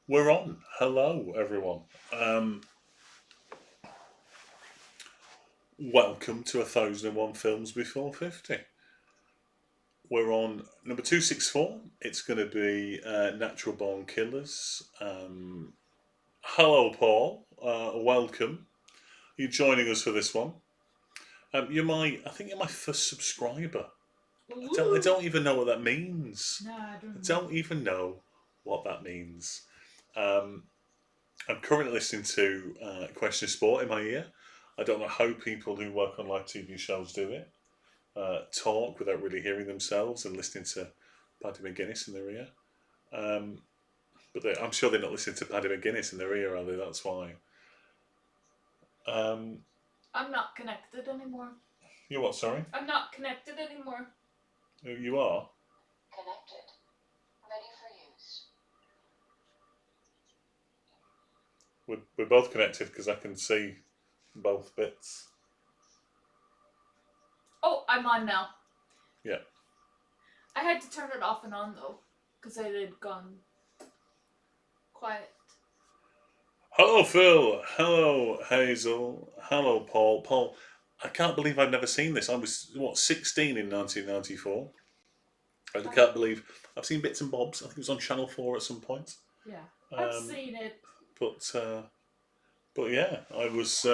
We're on. Hello, everyone. Um, Welcome to 1001 Films Before 50. We're on number 264. It's going to be Natural Born Killers. Hello, Paul. Welcome. You're joining us for this one. I think you're my first subscriber. I don't even know what that means. No, I I don't know. don't even know what that means. Um, I'm currently listening to Question of Sport in my ear. I don't know how people who work on live TV shows do it. Talk without really hearing themselves and listening to Paddy McGuinness in their ear. Um, I'm sure they're not listening to Paddy McGuinness in their ear, are they? That's why. Um, I'm not connected anymore. you what? Sorry, I'm not connected anymore. you are. Connected. Ready for use. We're both connected because I can see both bits. Oh, I'm on now. Yeah. I had to turn it off and on though, because I had gone quiet. Hello, Phil. Hello, Hazel. Hello, Paul. Paul, I can't believe I've never seen this. I was, 16 in 1994. I can't believe I've seen bits and bobs. I think it was on Channel 4 at some point. Yeah, I've Um, seen it. but, uh, but yeah, I was.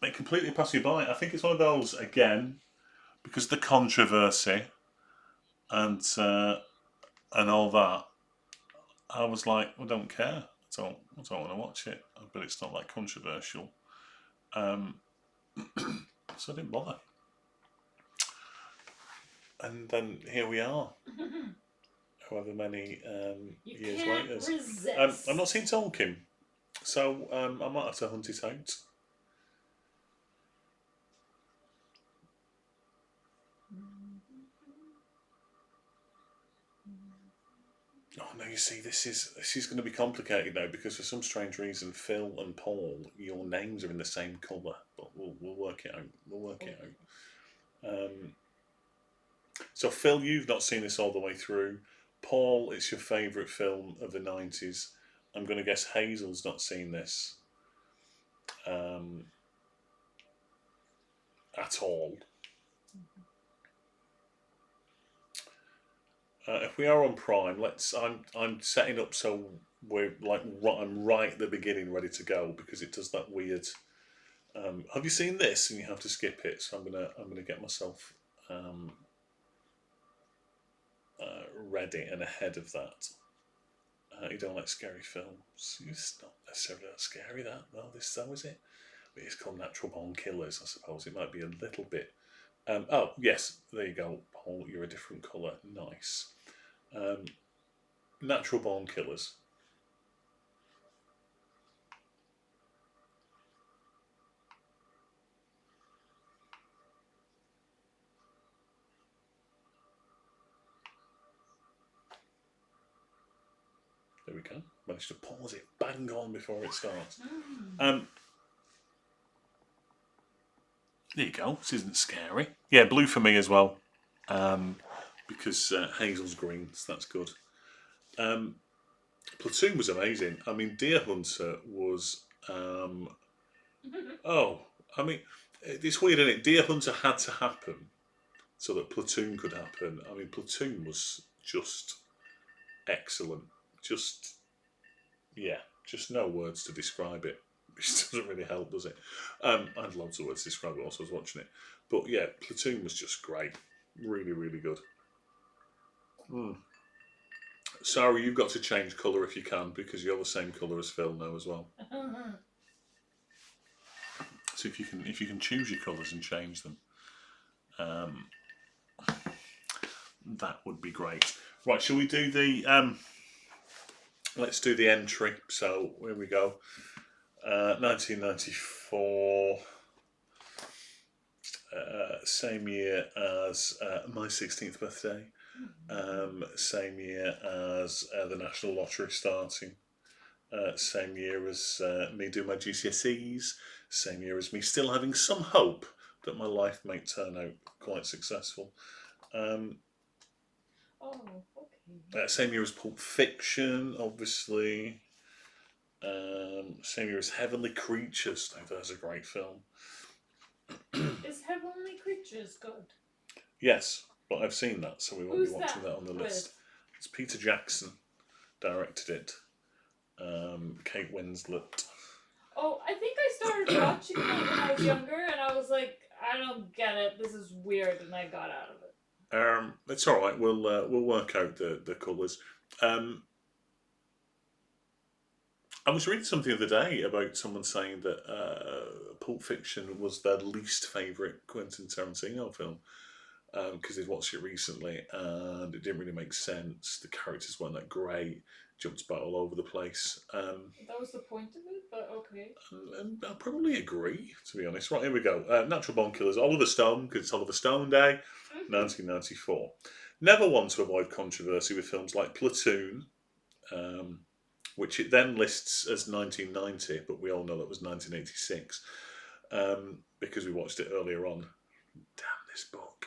It completely passed me by. I think it's one of those, again, because of the controversy and, uh, and all that. I was like, I don't care. I don't want to watch it. But it's not that controversial. Um, so I didn't bother. And then here we are, however many You years can't later. resist. I'm not seeing Tolkien, so I might have to hunt it out. Oh no! You see, this is going to be complicated now because for some strange reason, Phil and Paul, your names are in the same colour, but we'll work it out. We'll work it out. So Phil, you've not seen this all the way through. Paul, it's your favourite film of the '90s. I'm going to guess Hazel's not seen this um, at all. If we are on Prime, let's. I'm setting up so we're like I'm right at the beginning, ready to go because it does that weird. Have you seen this? And you have to skip it. So I'm gonna get myself ready and ahead of that. You don't like scary films. It's not necessarily that scary. That no, this though is it? It's called Natural Born Killers. I suppose it might be a little bit. Oh yes, there you go, Paul. You're a different colour. Nice. Um, Natural Born Killers. There we go. Managed to pause it bang on before it starts. There you go. This isn't scary. Yeah, blue for me as well. Because Hazel's green, so that's good. Um, Platoon was amazing. I mean, Deer Hunter was. Oh, I mean, it's weird, isn't it? Deer Hunter had to happen so that Platoon could happen. I mean, Platoon was just excellent. Just, yeah, just no words to describe it. Which doesn't really help, does it? I had loads of words to describe it whilst I was watching it. But yeah, Platoon was just great. Really, really good. Sarah, you've got to change colour if you can because you're the same colour as Phil now as well. So if you can choose your colours and change them, um, that would be great. Right, shall we do the? Let's do the entry. So here we go. 1994. Same year as my 16th birthday. Same year as the National Lottery starting. Same year as me doing my GCSEs. Same year as me still having some hope that my life may turn out quite successful. Oh, okay. Same year as Pulp Fiction, obviously. Same year as Heavenly Creatures. Now, there's a great film. Is Heavenly Creatures good? Yes, but I've seen that, so we won't Who's be watching that that on the with? list. It's Peter Jackson directed it. Kate Winslet. Oh, I think I started watching it when I was younger, and I was like, I don't get it. This is weird, and I got out of it. It's all right. We'll work out the colours. I was reading something the other day about someone saying that Pulp Fiction was their least favourite Quentin Tarantino film because they'd watched it recently and it didn't really make sense. The characters weren't that great, jumped about all over the place. That was the point of it, but okay. And I'll probably agree, to be honest. Right, here we go. Natural Born Killers, Oliver Stone, because it's Oliver Stone Day, 1994. Never one to avoid controversy with films like Platoon, which it then lists as 1990, but we all know that was 1986 because we watched it earlier on. Damn this book.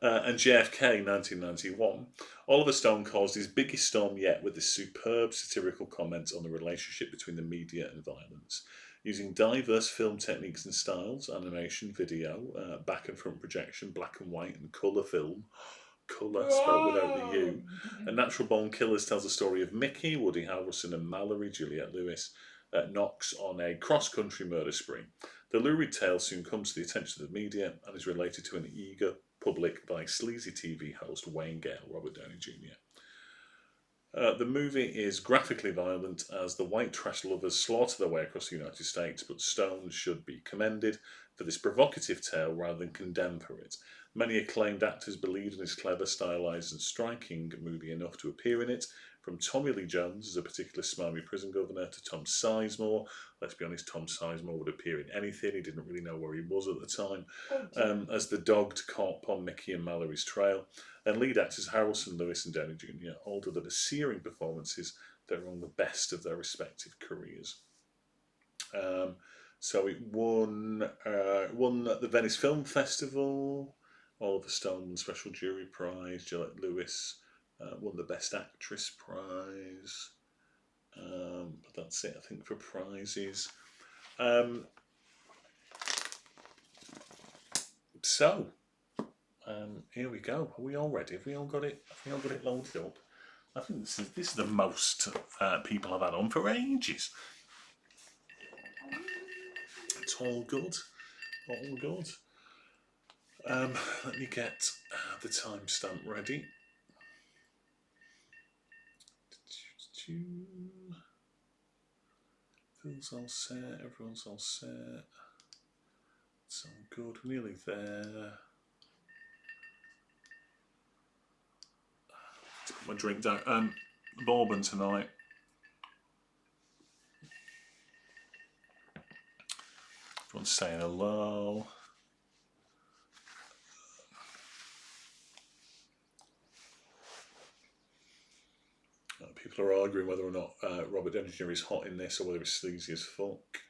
And JFK, 1991. Oliver Stone caused his biggest storm yet with this superb satirical comment on the relationship between the media and violence. Using diverse film techniques and styles, animation, video, back and front projection, black and white, and colour film. Colour, spelled without the U. A Natural Born Killers tells the story of Mickey, Woody Harrelson, and Mallory, Juliette Lewis, Knox on a cross-country murder spree. The lurid tale soon comes to the attention of the media and is related to an eager public by sleazy TV host Wayne Gale, Robert Downey Jr. The movie is graphically violent as the white trash lovers slaughter their way across the United States, but Stone should be commended for this provocative tale rather than condemned for it. Many acclaimed actors believed in his clever, stylised and striking movie enough to appear in it, from Tommy Lee Jones as a particular smarmy prison governor to Tom Sizemore. Let's be honest, Tom Sizemore would appear in anything. He didn't really know where he was at the time. As the dogged cop on Mickey and Mallory's trail. And lead actors Harrelson, Lewis and Downey Jr. all delivered searing performances that are among the best of their respective careers. So it won at the Venice Film Festival. Oliver Stone Special Jury Prize. Juliette Lewis won the Best Actress prize. But that's it, I think, for prizes. So here we go. Are we all ready? Have we all got it? Have we all got it loaded up? I think this is the most people I've had on for ages. It's all good. All good. Let me get the timestamp ready. Phil's all set, everyone's all set. It's all good, we're nearly there. Put my drink down. Bourbon tonight. Everyone's saying hello. People are arguing whether or not Robert Downey Jr. is hot in this or whether he's sleazy as fuck.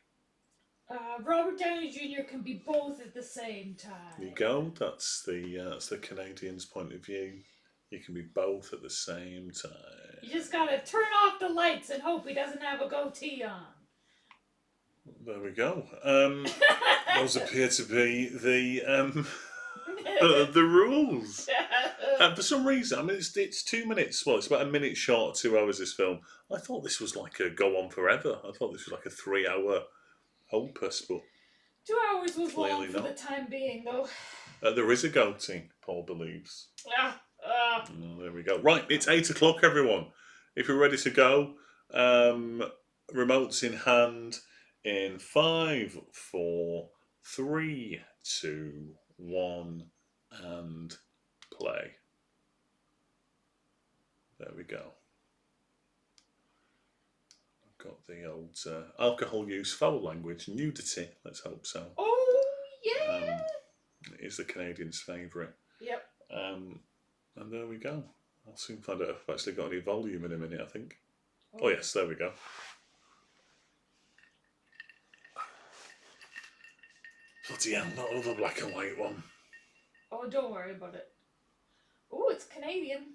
Robert Downey Jr. can be both at the same time. There you go. That's the Canadians' point of view. You can be both at the same time. You just gotta turn off the lights and hope he doesn't have a goatee on. There we go. Those appear to be the rules. For some reason, I mean, it's 2 minutes. Well, it's about a minute short, 2 hours. This film. I thought this was like a go on forever. I thought this was like a 3-hour opus, but 2 hours was long clearly for not. the time being, though. There is a goatee, Paul believes. Oh, there we go. Right, it's 8 o'clock, everyone. If you're ready to go, remotes in hand. In 5, 4, 3, 2, 1, and play. There we go. I've got the old alcohol use, foul language, nudity. Let's hope so. Oh yeah. It is the Canadians' favourite. Yep. And there we go. I'll soon find out if I've actually got any volume in a minute, I think. Oh yes, there we go. Bloody hell, not another black and white one. Oh, don't worry about it. Oh, it's Canadian.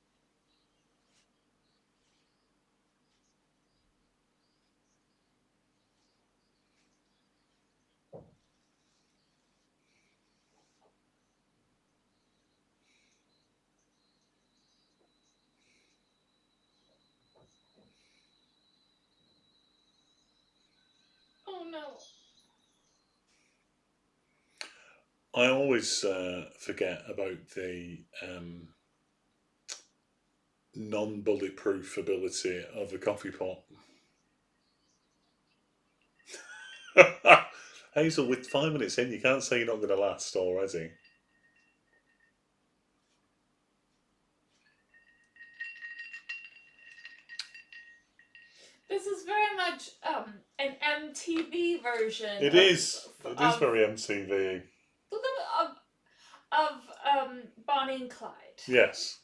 no. I always forget about the non-bulletproof ability of the coffee pot. Hazel, with 5 minutes in, you can't say you're not going to last already. This is very much an MTV version. It is. It is very MTV. Of Bonnie and Clyde. Yes.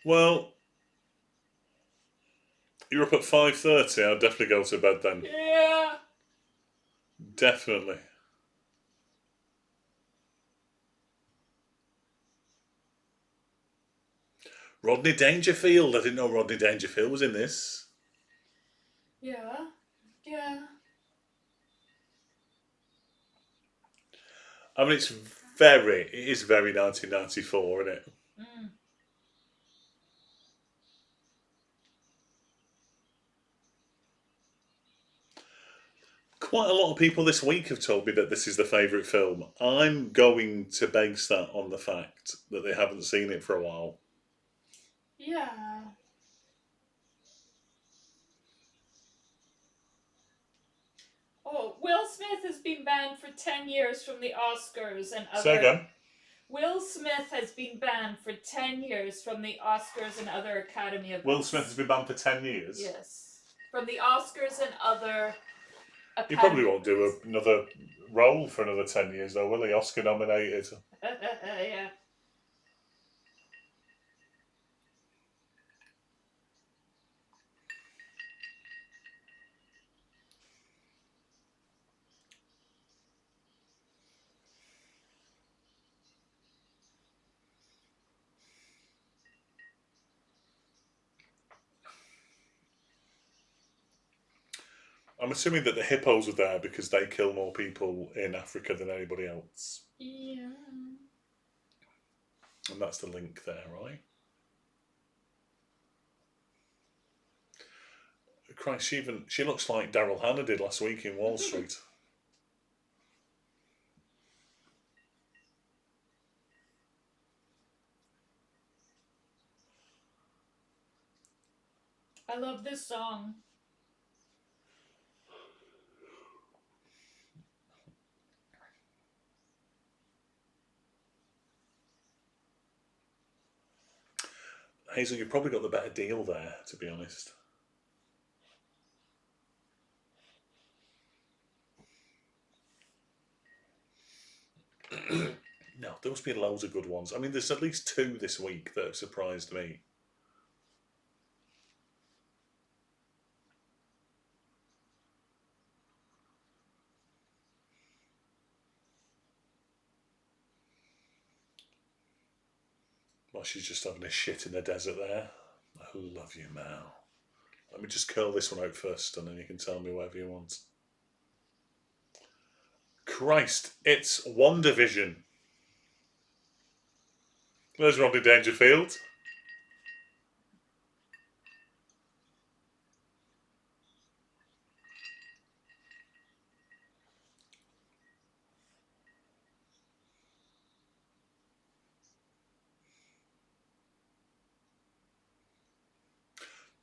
Well, you're up at 5:30. I'll definitely go to bed then. Yeah. Definitely. Rodney Dangerfield. I didn't know Rodney Dangerfield was in this. Yeah. Yeah. I mean, it is very 1994, isn't it? Mm. Quite a lot of people this week have told me that this is their favourite film. I'm going to base that on the fact that they haven't seen it for a while. Yeah. Oh, Will Smith has been banned for 10 years from the Oscars and other... Say again? Will Smith has been banned for 10 years from the Oscars and other Academy events. Will Smith has been banned for 10 years? Yes. From the Oscars and other He Academy probably won't do events. another role for another 10 years, though, will he? Oscar nominated. Yeah. I'm assuming that the hippos are there because they kill more people in Africa than anybody else. Yeah. And that's the link there, right? Christ, she looks like Daryl Hannah did last week in Wall Street. I love this song. Hazel, you've probably got the better deal there, to be honest. No, there must be loads of good ones. I mean, there's at least 2 this week that have surprised me. Well, she's just having a shit in the desert there. I love you, Mal. Let me just curl this one out first, and then you can tell me whatever you want. Christ, it's WandaVision. There's Rodney Dangerfield.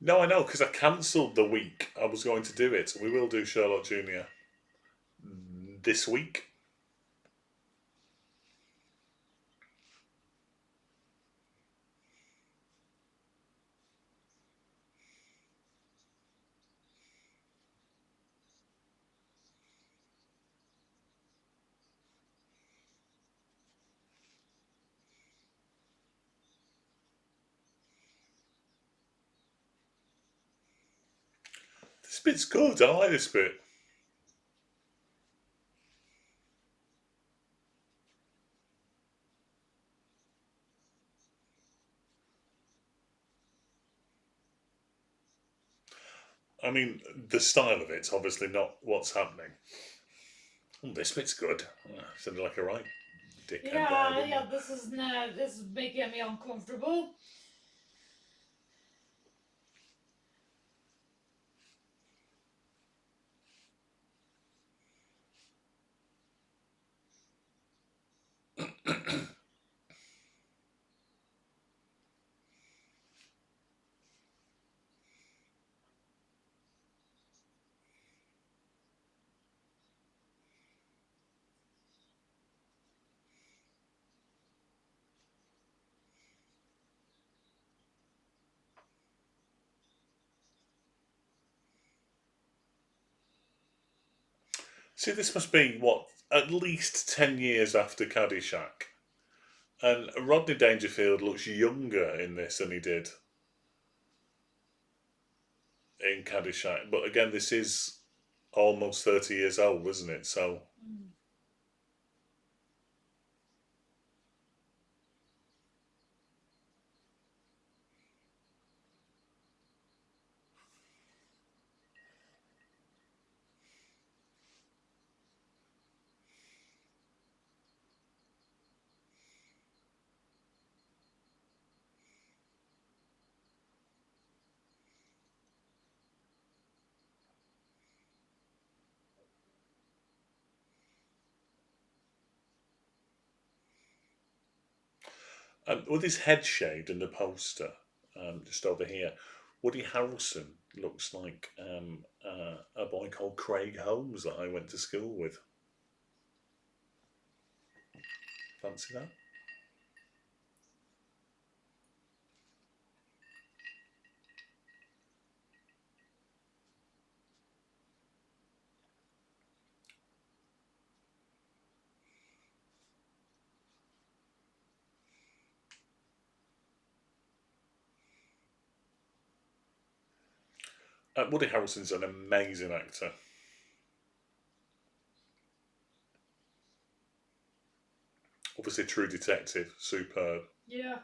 No, I know, because I cancelled the week I was going to do it. We will do Sherlock Jr. this week. This bit's good. I like this bit. I mean, the style of it's obviously not what's happening. Oh, this bit's good. Sounded like a right dickhead there, Yeah, didn't yeah, it? this is making me uncomfortable. See, this must be, what, at least 10 years after Caddyshack. And Rodney Dangerfield looks younger in this than he did in Caddyshack. But again, this is almost 30 years old, isn't it? So, Mm. with his head shaved in the poster, just over here, Woody Harrelson looks like a boy called Craig Holmes that I went to school with. Fancy that? Woody Harrelson's an amazing actor. Obviously, True Detective, superb. Yeah.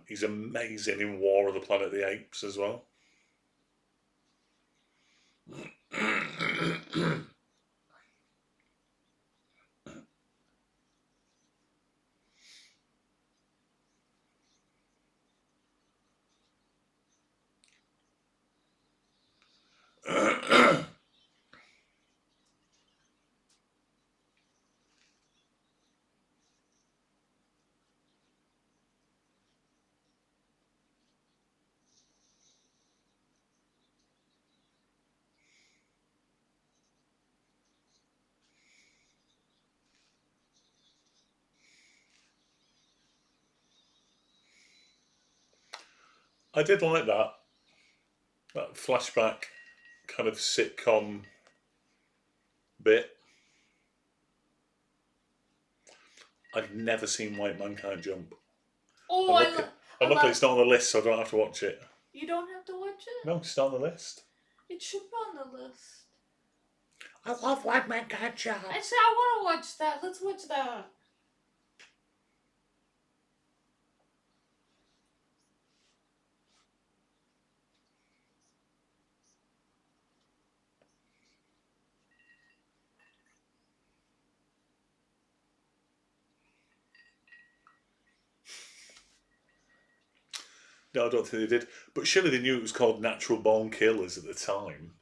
He's amazing in War of the Planet of the Apes as well. I did like that flashback kind of sitcom bit. I've never seen White Man Can't Jump. Oh, And luckily love. it's not on the list, so I don't have to watch it. You don't have to watch it. No, it's not on the list. It should be on the list. I love White Man Can't Jump. I said I want to watch that. Let's watch that. No, I don't think they did. But surely they knew it was called Natural Born Killers at the time.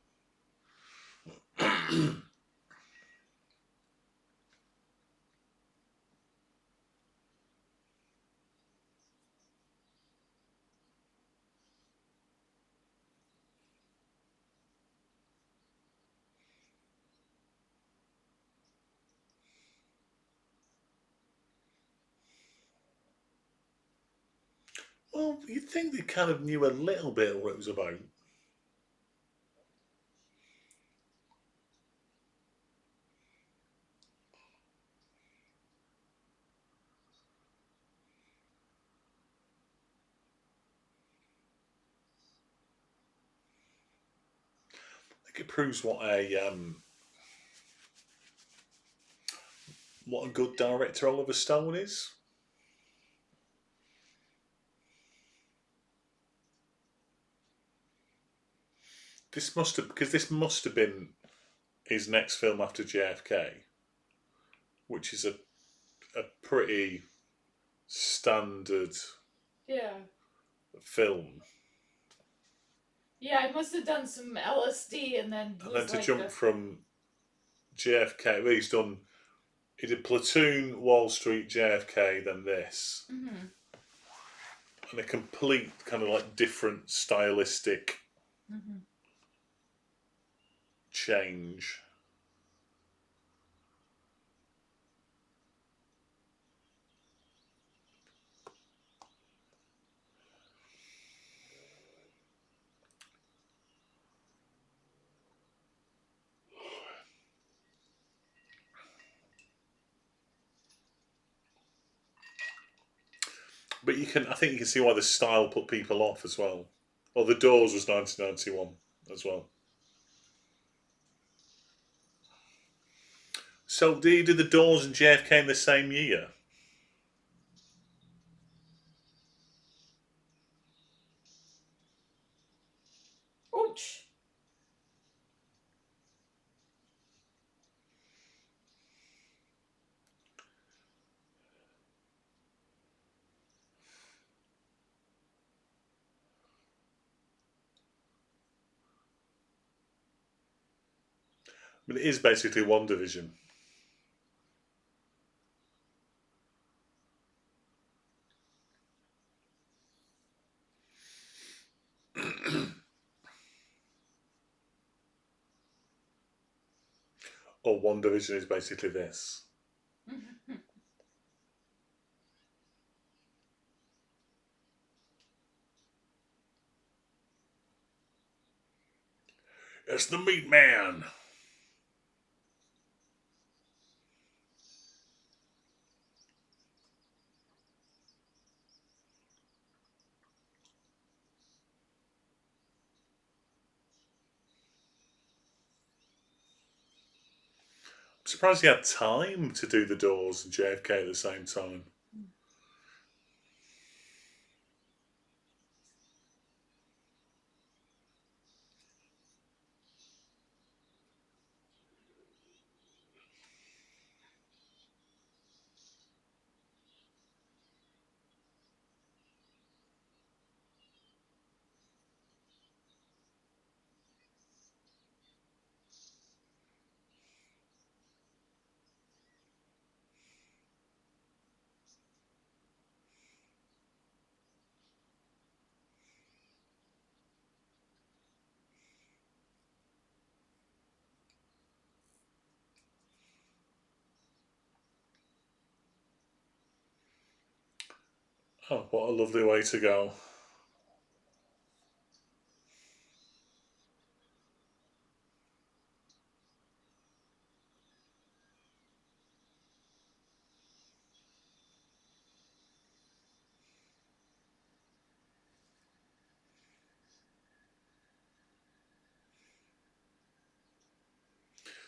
Well, you'd think they kind of knew a little bit of what it was about. I think it proves what a good director Oliver Stone is. this must have been his next film after JFK, which is a pretty standard Yeah. film. Yeah, I must have done some LSD and then And was then to like jump from JFK, well, he did Platoon, Wall Street, JFK, then this. Mhm. And a complete kind of like different stylistic Mhm. change. But I think you can see why the style put people off as well. Well, The Doors was 1991 as well. So, did you do The Doors and JFK in the same year? Ouch. But it is basically one division. Or one division is basically this. It's the Meat Man. I'm surprised he had time to do The Doors and JFK at the same time. Oh, what a lovely way to go.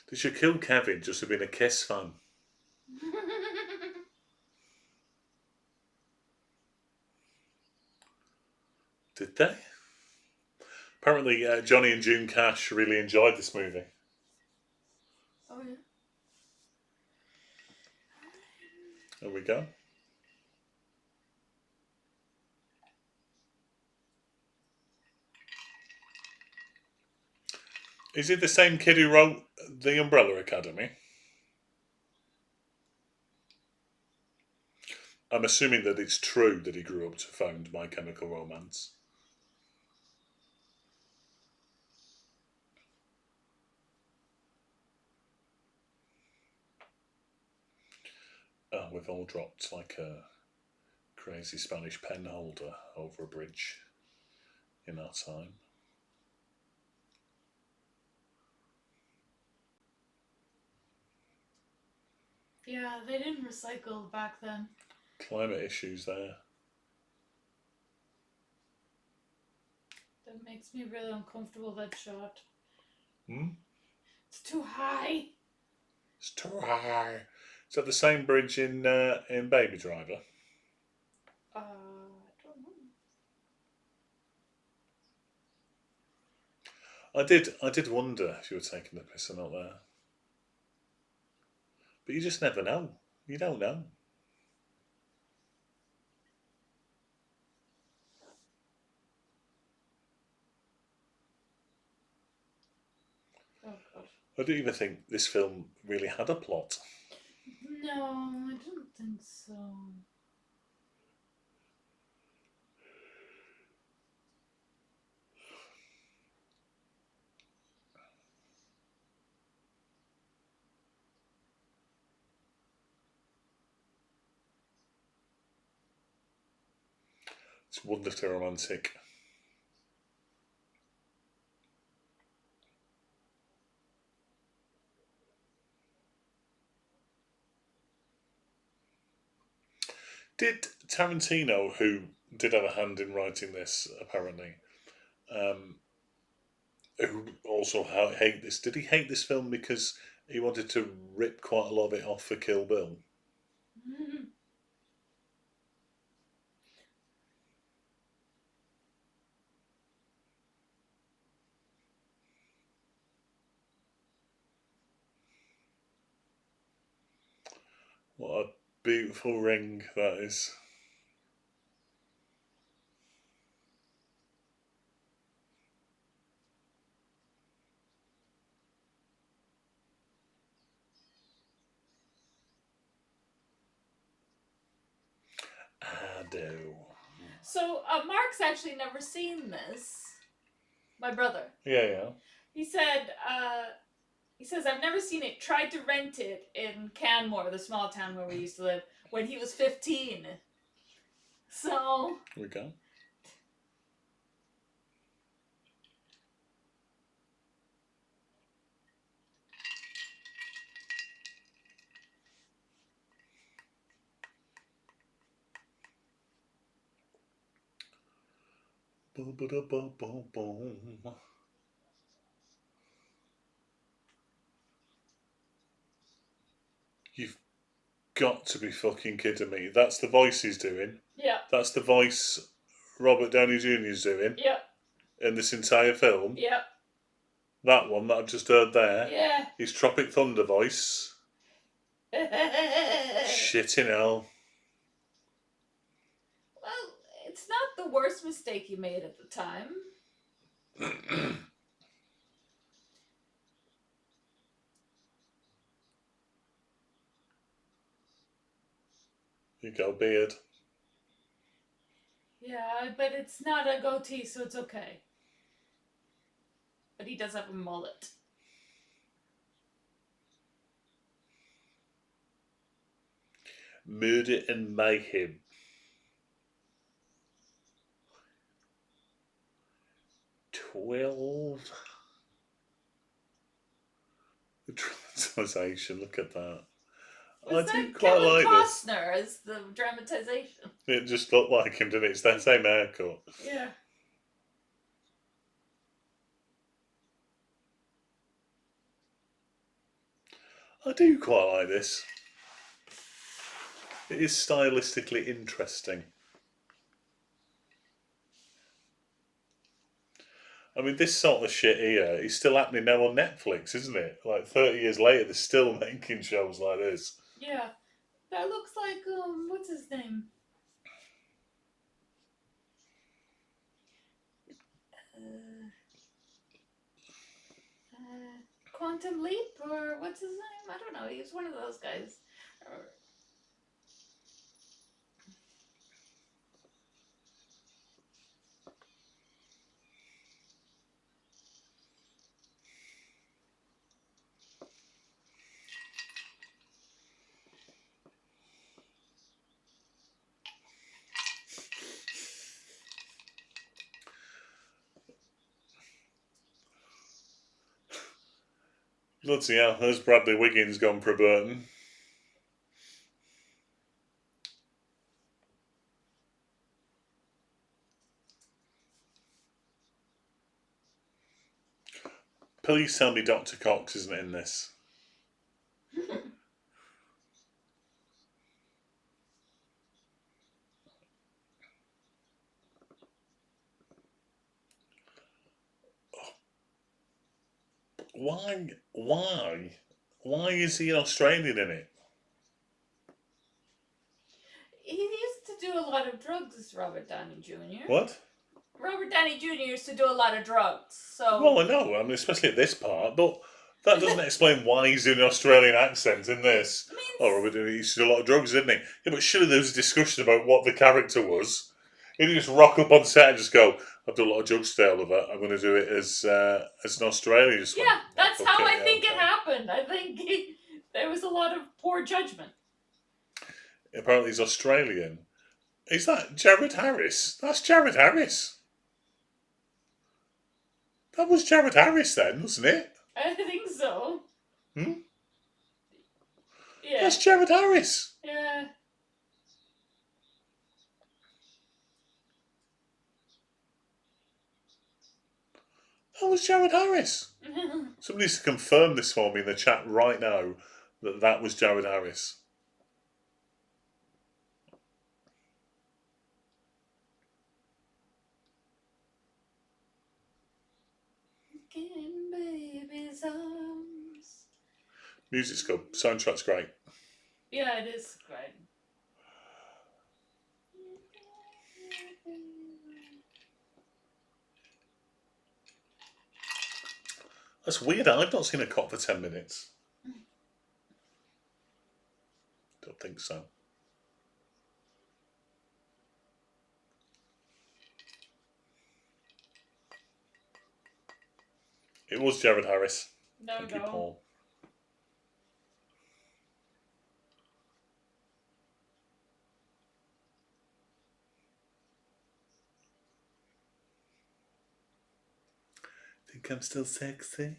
They should kill Kevin just for being a Kiss fan. Did they? Apparently, Johnny and June Cash really enjoyed this movie. Oh yeah. There we go. Is it the same kid who wrote The Umbrella Academy? I'm assuming that it's true that he grew up to found My Chemical Romance. Oh, we've all dropped like a crazy Spanish pen holder over a bridge in our time. Yeah, they didn't recycle back then. Climate issues there. That makes me really uncomfortable, that shot. Hmm? It's too high. It's too high. Is that the same bridge in Baby Driver? I don't know. I did wonder if you were taking the piss or not there. But you just never know. You don't know. Oh god. I don't even think this film really had a plot. No, I don't think so. It's wonderfully romantic. Did Tarantino, who did have a hand in writing this, apparently, who also hate this, did he hate this film because he wanted to rip quite a lot of it off for Kill Bill? What a beautiful ring that is. I do. So Mark's actually never seen this. My brother. Yeah. He said, he says, I've never seen it. Tried to rent it in Canmore, the small town where we used to live, when he was 15. So. Here we go. Boom. You've got to be fucking kidding me. That's the voice he's doing. Yeah. That's the voice Robert Downey Jr. is doing. Yep. In this entire film. Yep. That one that I've just heard there. Yeah. His Tropic Thunder voice. Shitting hell. Well, it's not the worst mistake you made at the time. You go, beard. Yeah, but it's not a goatee, so it's okay. But he does have a mullet. Murder and Mayhem. The dramatization, look at that. Was I do that quite Kevin like this. Costner as the dramatization? It just looked like him, didn't it? It's that same haircut. Yeah. I do quite like this. It is stylistically interesting. I mean, this sort of shit here is still happening now on Netflix, isn't it? Like 30 years later, they're still making shows like this. Yeah. That looks like, what's his name? Quantum Leap, or what's his name? I don't know. He was one of those guys. Bloody hell, has Bradley Wiggins gone pro Burton? Please tell me Dr. Cox isn't in this. Why is he an Australian in it? He used to do a lot of drugs, Robert Downey Jr. What? Robert Downey Jr. used to do a lot of drugs, so. Well, I know. I mean, especially at this part, but that doesn't explain why he's doing an Australian accent in this. I mean, Oh, he used to do a lot of drugs, didn't he? Yeah, but surely there was a discussion about what the character was. He didn't just rock up on set and just go, "I've done a lot of drugs today, Oliver. I'm going to do it as an Australian." Just went, yeah, that's "Fuck how it, I yeah, think it okay." happened. I think there was a lot of poor judgment. Apparently, he's Australian. Is that Jared Harris? That's Jared Harris. That was Jared Harris then, wasn't it? I think so. Hmm? Yeah. That's Jared Harris. Yeah. That was Jared Harris. Somebody needs to confirm this for me in the chat right now that was Jared Harris. In baby's arms. Music's good. Soundtrack's great. Yeah, it is great. That's weird. I've not seen a cop for 10 minutes. Don't think so. It was Jared Harris. No, Thank you, no. Paul. Think I'm still sexy.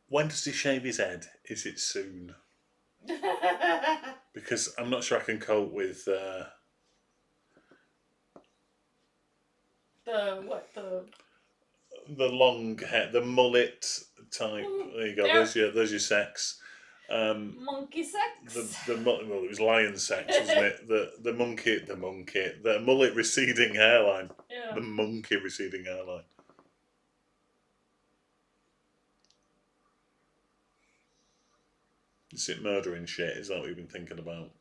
When does he shave his head? Is it soon? Because I'm not sure I can cope with The long hair, the mullet type. There you go. There's your sex. monkey sex? Well, it was lion sex, wasn't it? The mullet receding hairline. Yeah. The monkey receding hairline. Is it murdering shit? Is that what you've been thinking about?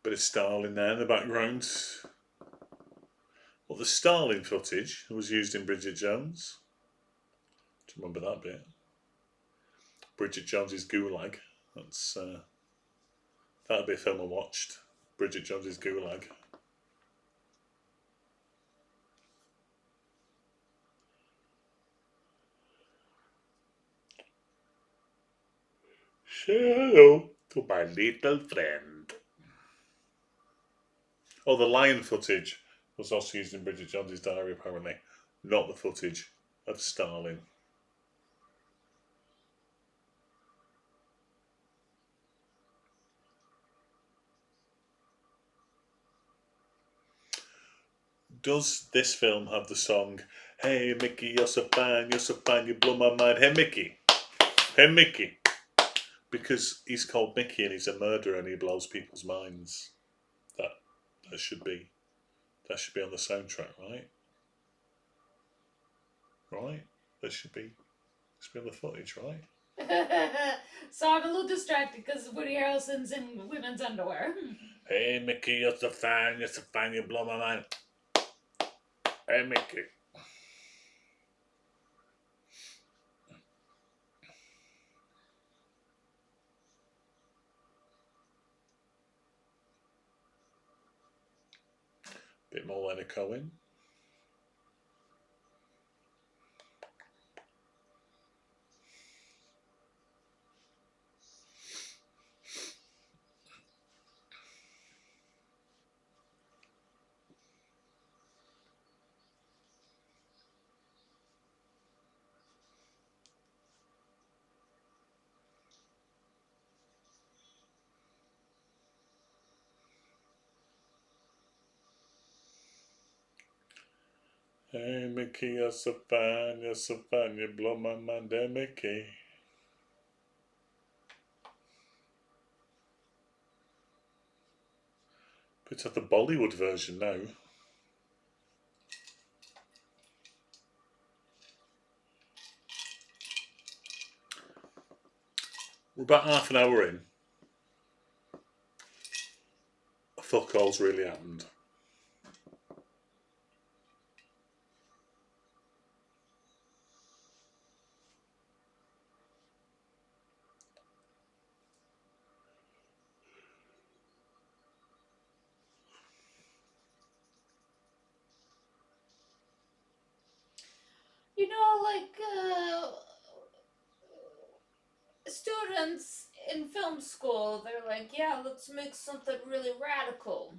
Bit of Stalin there in the background. Well, the Stalin footage was used in Bridget Jones. Do you remember that bit? Bridget Jones's Gulag. That'd be a film I watched. Bridget Jones's Gulag. Say hello to my little friend. Oh, the lion footage was also used in Bridget Jones's Diary, apparently. Not the footage of Stalin. Does this film have the song, "Hey Mickey, you're so fine, you blow my mind, hey Mickey, hey Mickey"? Because he's called Mickey and he's a murderer and he blows people's minds. That should be on the soundtrack, right? Right? That should be on the footage, right? So I'm a little distracted because Woody Harrelson's in women's underwear. Hey Mickey, you're so fine, you blow my mind. Hey Mickey. Bit more Leonard Cohen. Hey Mickey, you're so fine, you blow my mind, hey Mickey. It's at the Bollywood version now. We're about half an hour in. Fuck all's really happened. You know, like students in film school, they're like, yeah, let's make something really radical.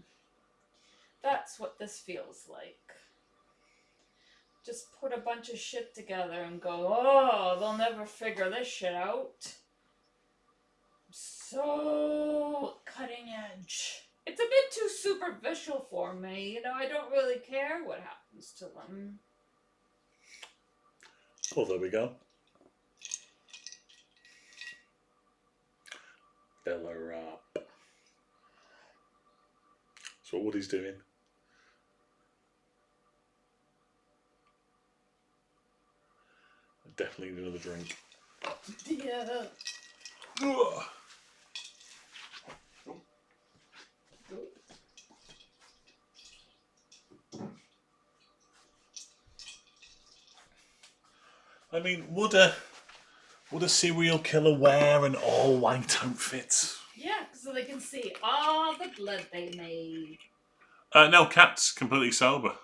That's what this feels like. Just put a bunch of shit together and go, oh, they'll never figure this shit out. So cutting edge. It's a bit too superficial for me. You know, I don't really care what happens to them. Oh, there we go. Filler up. So what he's doing. I definitely need another drink. Yeah. Ugh. I mean, would a serial killer wear an all-white outfit? Yeah, so they can see all the blood they made. No, Cat's completely sober.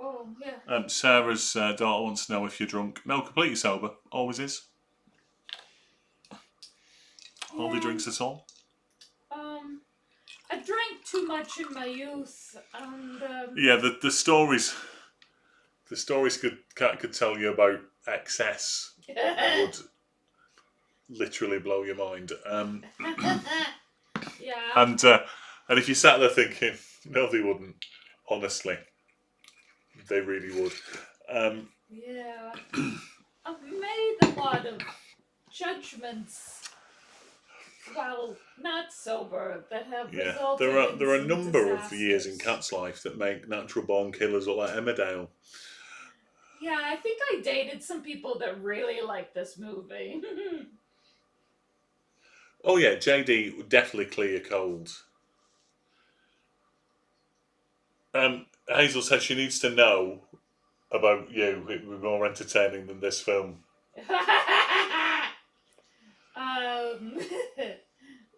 Oh, yeah. Sarah's daughter wants to know if you're drunk. No, completely sober. Always is. Hardly drinks at all. I drank too much in my youth, and Yeah, the stories Cat could tell you about excess would literally blow your mind. yeah. And if you sat there thinking, no, they wouldn't. Honestly, they really would. Yeah. I've made a lot of judgments while not sober that have resulted there are a in number of years in disasters. Cat's life that make natural born killers look like Emmerdale. Yeah, I think I dated some people that really like this movie. Oh yeah, JD would definitely clear cold. Hazel said she needs to know about you. It would be more entertaining than this film.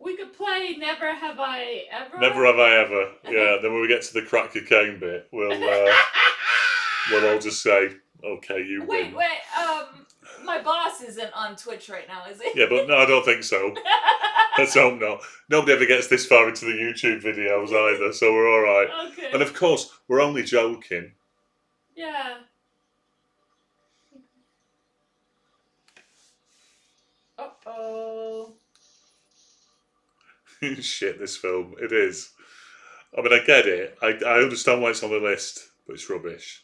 We could play Never Have I Ever. Never have I ever. Yeah. Then when we get to the crack cocaine bit, we'll all just say, "Okay, you win." Wait. My boss isn't on Twitch right now, is he? Yeah, but no, I don't think so. Let's hope not. Nobody ever gets this far into the YouTube videos either, so we're all right. Okay. And of course, we're only joking. Yeah. Uh-oh. Shit, this film. It is. I mean, I get it. I understand why it's on the list, but it's rubbish.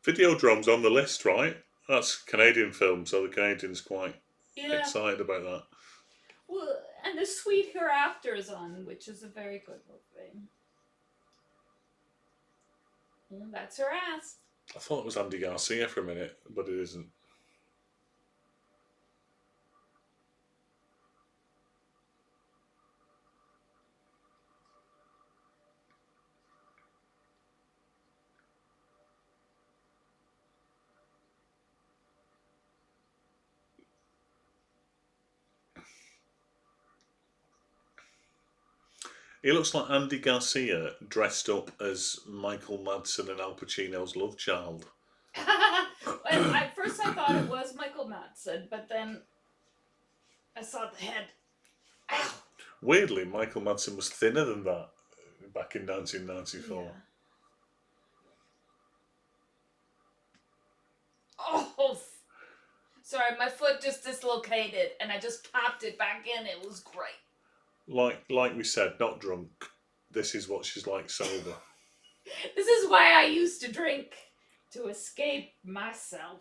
Videodrome's on the list, right? That's a Canadian film, so the Canadians quite excited about that. Well, and The Sweet Hereafter is on, which is a very good movie. And that's her ass. I thought it was Andy Garcia for a minute, but it isn't. He looks like Andy Garcia dressed up as Michael Madsen and Al Pacino's love child. At first I thought it was Michael Madsen, but then I saw the head. Ow! Weirdly, Michael Madsen was thinner than that back in 1994. Yeah. Oh, Sorry, my foot just dislocated and I just popped it back in. It was great. Like we said, not drunk. This is what she's like sober. This is why I used to drink. To escape myself.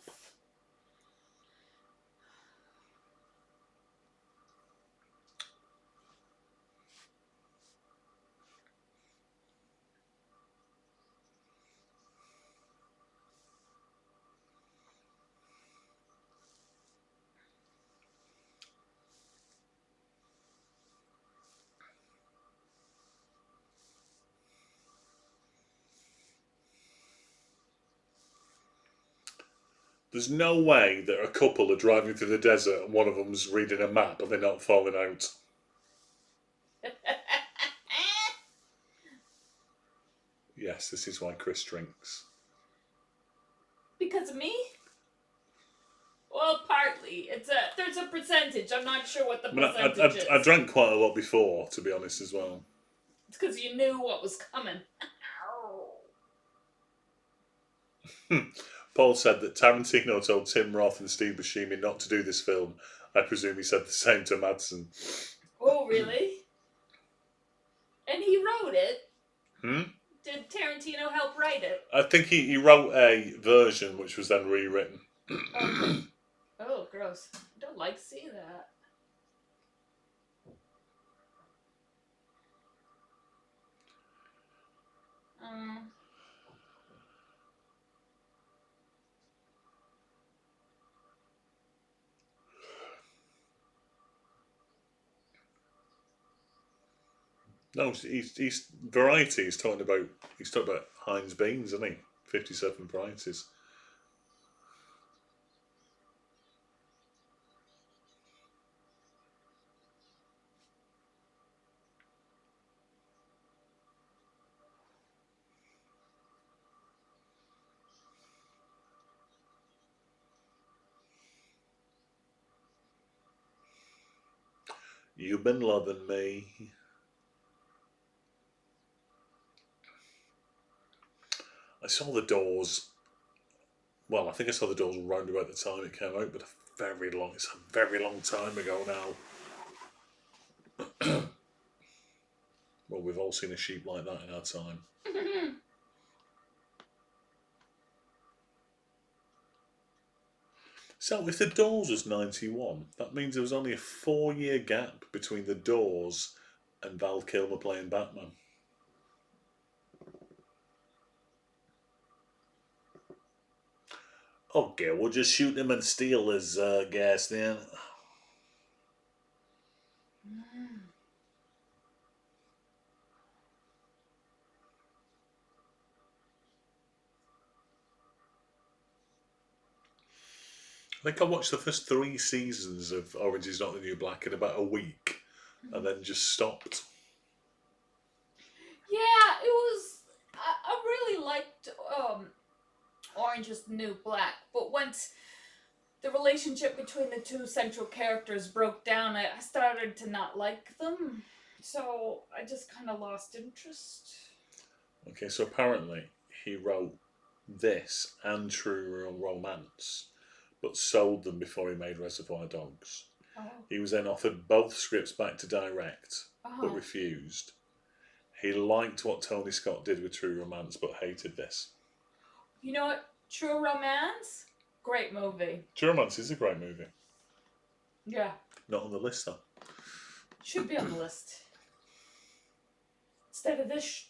There's no way that a couple are driving through the desert and one of them's reading a map and they're not falling out. Yes, this is why Chris drinks. Because of me? Well, partly. There's a percentage. I'm not sure what the percentage is. I drank quite a lot before, to be honest, as well. It's because you knew what was coming. Paul said that Tarantino told Tim Roth and Steve Buscemi not to do this film. I presume he said the same to Madsen. Oh, really? And he wrote it. Did Tarantino help write it? I think he wrote a version which was then rewritten. Oh, gross. I don't like seeing that. No, he's variety. He's talking about Heinz beans, isn't he? 57 varieties. You've been loving me. I saw The Doors. Well, I think I saw The Doors round about the time it came out, but it's a very long time ago now. Well, we've all seen a sheep like that in our time. So, if The Doors was 91, that means there was only a 4-year gap between The Doors and Val Kilmer playing Batman. Okay, we'll just shoot him and steal his gas then. I think I watched the first 3 seasons of Orange Is Not the New Black in about a week, and then just stopped. Yeah, it was. I really liked Orange Is the New Black, but once the relationship between the two central characters broke down, I started to not like them. So I just kind of lost interest. Okay, so apparently he wrote this and True Romance, but sold them before he made Reservoir Dogs. Oh. He was then offered both scripts back to direct, but refused. He liked what Tony Scott did with True Romance, but hated this. You know what? True Romance? Great movie. True Romance is a great movie. Yeah. Not on the list, though. Should be on the list. Instead of this.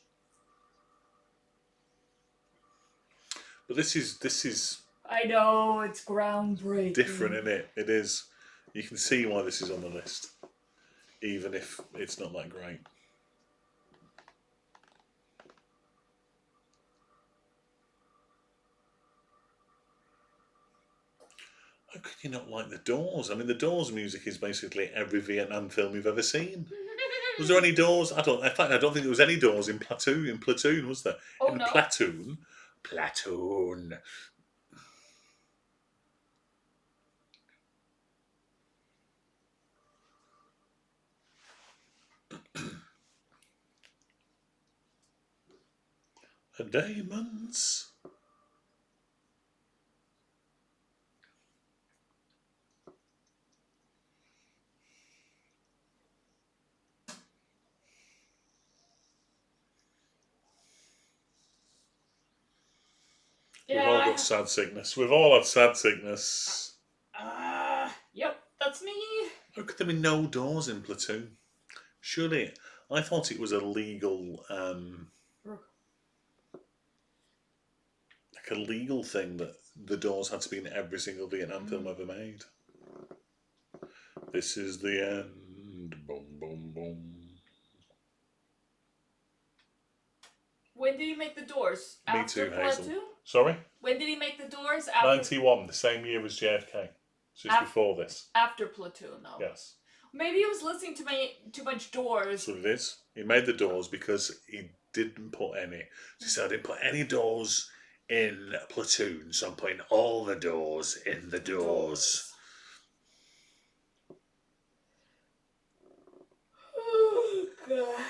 But this is. I know, it's groundbreaking. Different, isn't it? It is. You can see why this is on the list, even if it's not that great. How could you not like The Doors? I mean, The Doors music is basically every Vietnam film you've ever seen. Was there any Doors? In fact, I don't think there was any Doors in Platoon. In Platoon, was there? Oh, in no. Platoon. The Diamonds. We've all got sad sickness. We've all had sad sickness. Yep, that's me. How could there be no doors in Platoon? Surely, I thought it was a legal, like a legal thing that the doors had to be in every single Vietnam film ever made. This is the end. Boom, boom, boom. When did he make the doors? Me After too, Hazel. Platoon? Sorry? When did he make the doors? After 91, the same year as JFK. So it's before this. After Platoon, though. Yes. Maybe he was listening to too much Doors. That's what it is. He made the doors because he didn't put any. He said, I didn't put any doors in Platoon, so I'm putting all the doors in the doors. Oh, God.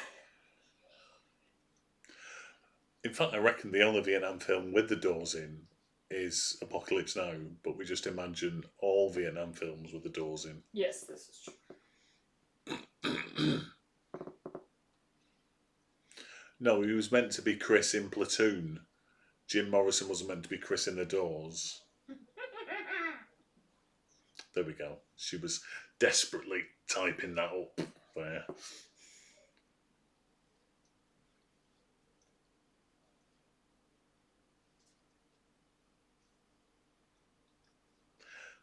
In fact, I reckon the only Vietnam film with the doors in is Apocalypse Now, but we just imagine all Vietnam films with the doors in. Yes, this is true. No, he was meant to be Chris in Platoon. Jim Morrison wasn't meant to be Chris in the Doors. There we go. She was desperately typing that up there.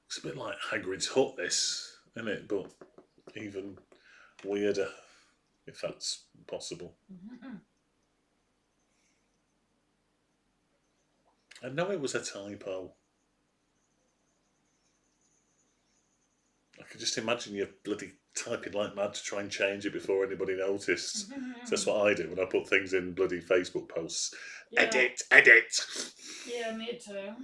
It's a bit like Hagrid's Hut, this, isn't it? But even weirder, if that's possible. I know it was a typo. I could just imagine you bloody typing like mad to try and change it before anybody noticed. So that's what I do when I put things in bloody Facebook posts. Yeah. Edit! Yeah, me too.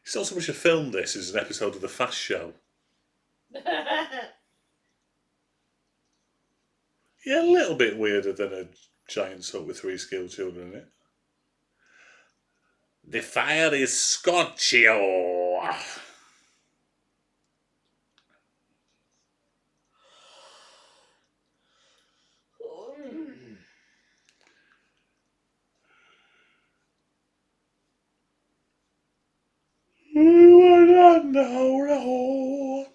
It's not so much a film, this, as an episode of The Fast Show. Yeah, a little bit weirder than a giant hut with 3 school children in it. The fire is Scorchio. No.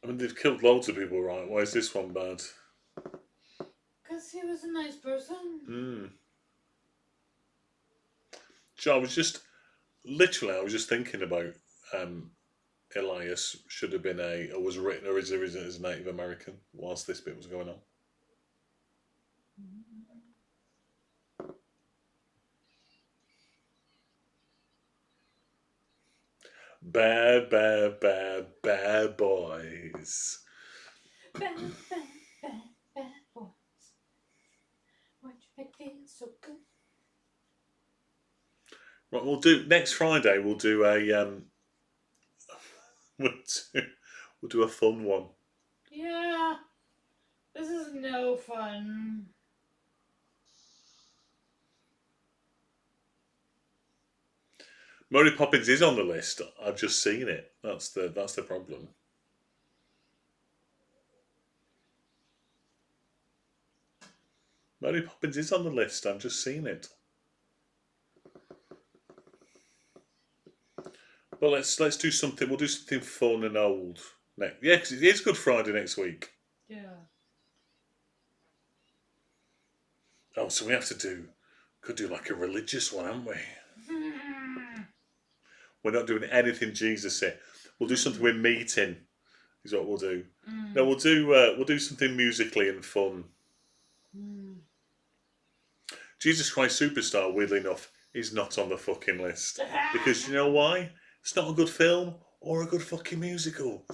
I mean, they've killed loads of people, right? Why is this one bad? Because he was a nice person. So I was just thinking about Elias should have been or was written originally as a Native American whilst this bit was going on. Bad boys. Bad boys. Why'd you make me feel so good? Right, we'll do next Friday. We'll do a we'll do a fun one. Yeah, this is no fun. Mary Poppins is on the list. I've just seen it. That's the problem. Mary Poppins is on the list. I've just seen it. Well, let's do something. We'll do something fun and old next. Yeah, because it is Good Friday next week. Yeah. Oh, so we have to could do like a religious one, haven't we? We're not doing anything Jesus said. We'll do something with meeting. Is what we'll do. No, we'll do something musically and fun. Jesus Christ Superstar, weirdly enough, is not on the fucking list. Because you know why? It's not a good film or a good fucking musical.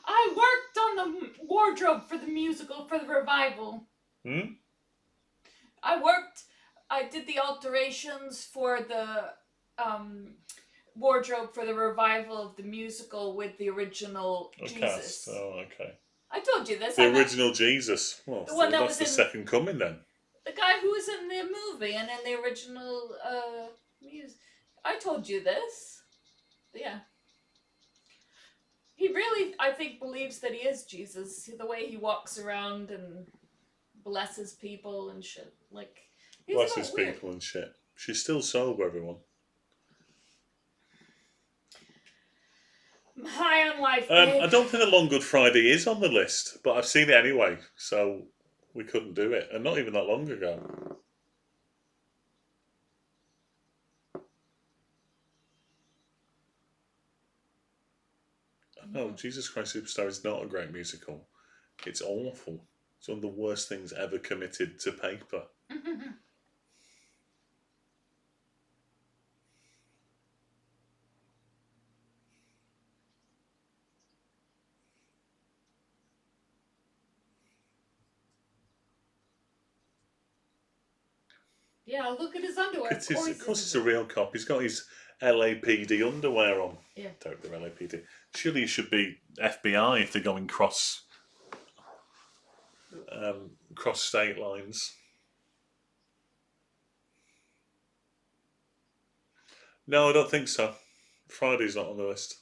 I worked on the wardrobe for the musical for the revival. Hmm? I did the alterations for the wardrobe for the revival of the musical with the original Jesus. Cast. Oh, okay. I told you this. The original Jesus. Well, The one that that's was the in- second coming then. The guy who was in the movie and in the original music. I told you this. Yeah. He really, I think, believes that he is Jesus. The way he walks around and blesses people and shit. Like, he's Blesses not weird. people and shit. She's still sober, everyone. I'm high on life, babe. I don't think the Long Good Friday is on the list, but I've seen it anyway, so we couldn't do it, and not even that long ago. No, Jesus Christ Superstar is not a great musical. It's awful. It's one of the worst things ever committed to paper. Yeah, look at his underwear. Of course, it's a real cop. He's got his LAPD underwear on. Yeah. Don't they're LAPD. Surely he should be FBI if they're going cross state lines. No, I don't think so. Friday's not on the list.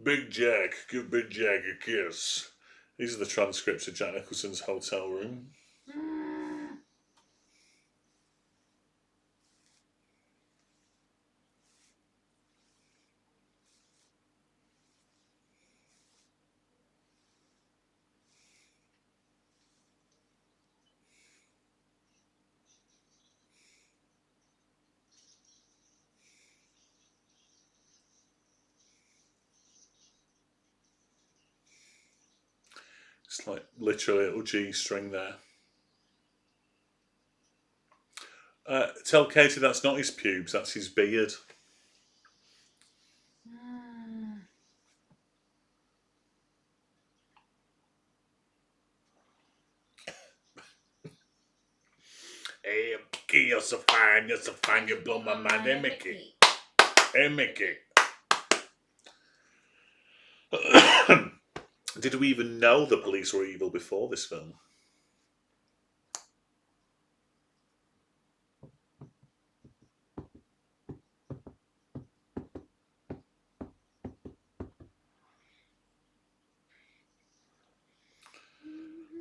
Big Jack, give Big Jack a kiss. These are the transcripts of Jack Nicholson's hotel room. It's like literally a little G string there. Tell Katie that's not his pubes, that's his beard. Hey, Mickey, you're so fine, you blow my mind. Hey, Mickey. Hey, Mickey. Did we even know the police were evil before this film?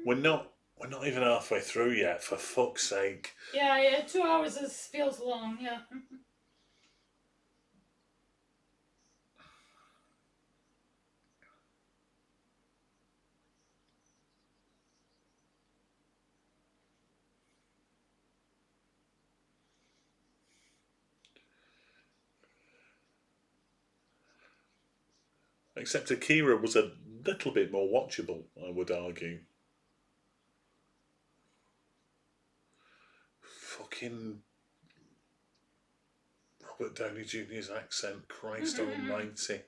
We're not even halfway through yet, for fuck's sake. Yeah, 2 hours feels long, yeah. Except Akira was a little bit more watchable, I would argue. Fucking Robert Downey Jr.'s accent, Christ almighty.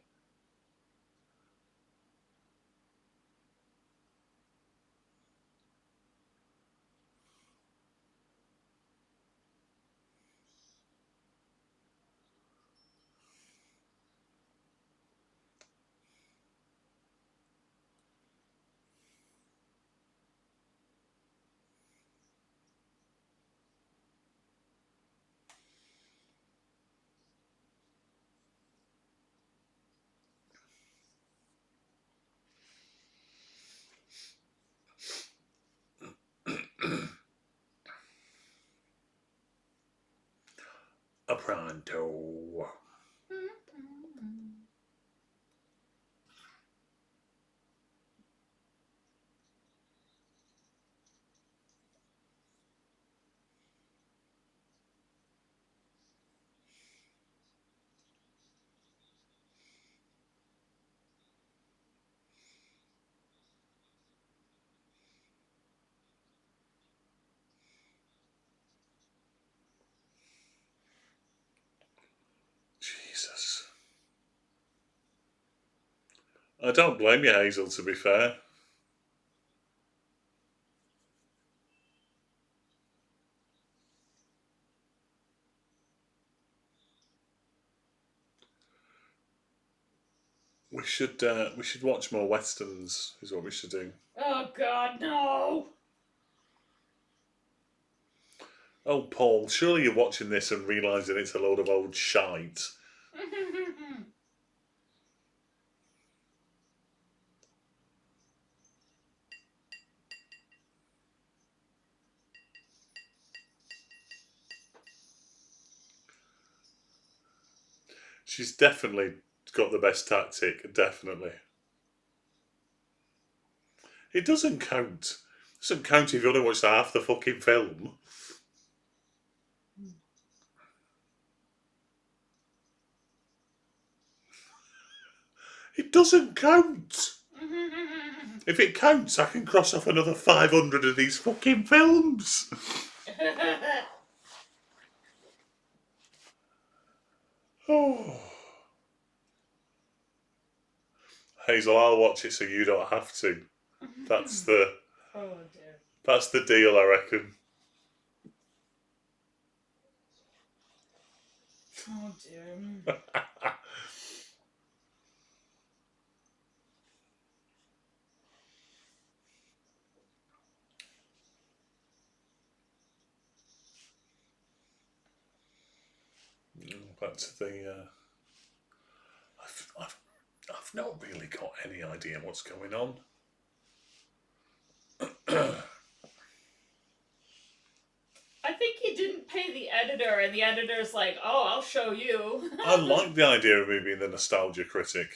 A pronto. I don't blame you, Hazel, to be fair. We should watch more westerns. Is what we should do. Oh God, no! Oh, Paul, surely you're watching this and realising it's a load of old shite. She's definitely got the best tactic, definitely. It doesn't count. It doesn't count if you only watched half the fucking film. It doesn't count. If it counts, I can cross off another 500 of these fucking films. Oh. Hazel, I'll watch it so you don't have to. That's the Oh dear. that's the deal, I reckon. Oh dear. Back to the. I've not really got any idea what's going on. I think he didn't pay the editor, and the editor's like, "Oh, I'll show you." I like the idea of me being the nostalgia critic.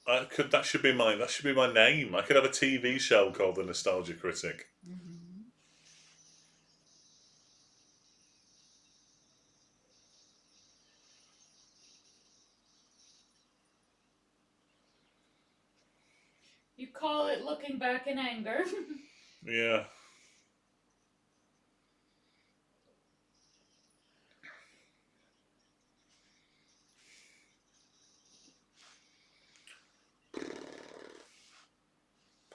That should be my name. I could have a TV show called the Nostalgia Critic. You call it looking back in anger. Yeah.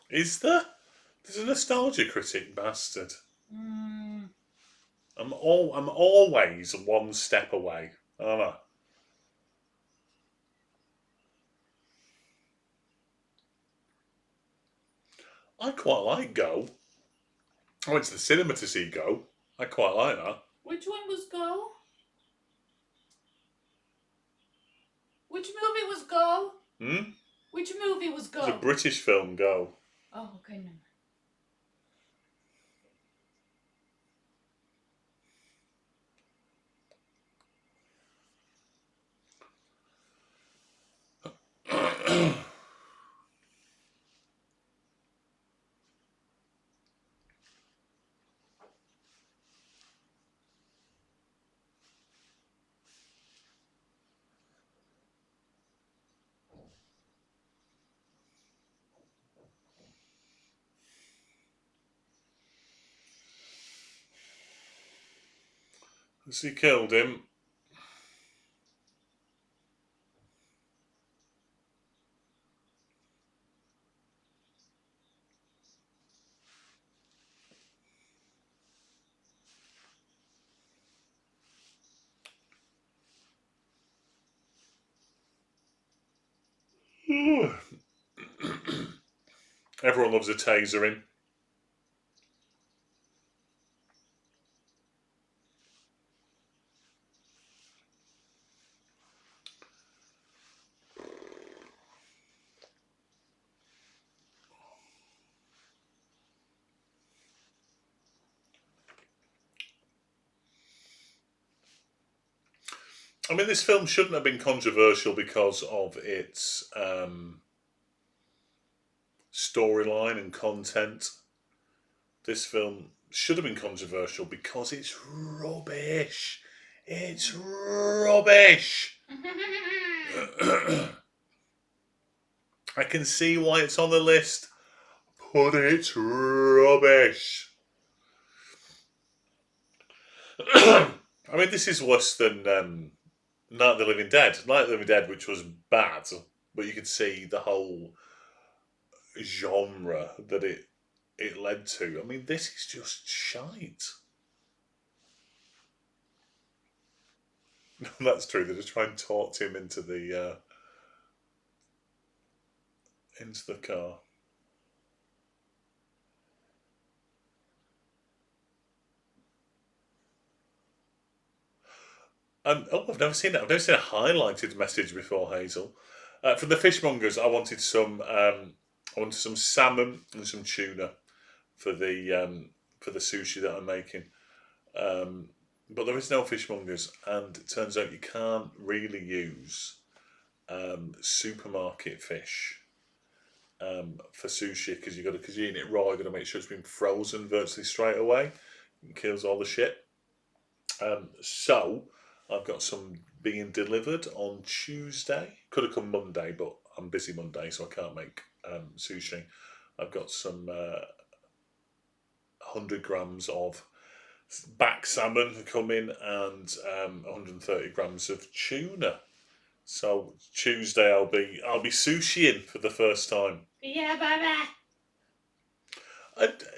Is there? There's a nostalgia critic, bastard. I'm always one step away, aren't I? I quite like Go. I went to the cinema to see Go. I quite like that. Which one was Go? Which movie was Go? Hmm? Which movie was Go? It's a British film, Go. Oh, okay, no. Has he killed him? Everyone loves a tasering. I mean, this film shouldn't have been controversial because of its storyline and content. This film should have been controversial because it's rubbish. It's rubbish. I can see why it's on the list, but it's rubbish. I mean, this is worse than Night of the Living Dead. Night of the Living Dead, which was bad, but you could see the whole genre that it led to. I mean, this is just shite. That's true. They just try and talk him into the car. Oh, I've never seen that. I've never seen a highlighted message before, Hazel. From the fishmongers, I wanted some. I wanted some salmon and some tuna for the sushi that I'm making. But there is no fishmongers, and it turns out you can't really use supermarket fish for sushi because you're eating it raw. You've got to make sure it's been frozen virtually straight away. It kills all the shit. So I've got some being delivered on Tuesday. Could have come Monday, but I'm busy Monday, so I can't make sushi. I've got some 100 grams of back salmon coming and 130 grams of tuna. So Tuesday I'll be sushiing for the first time. Yeah, baby.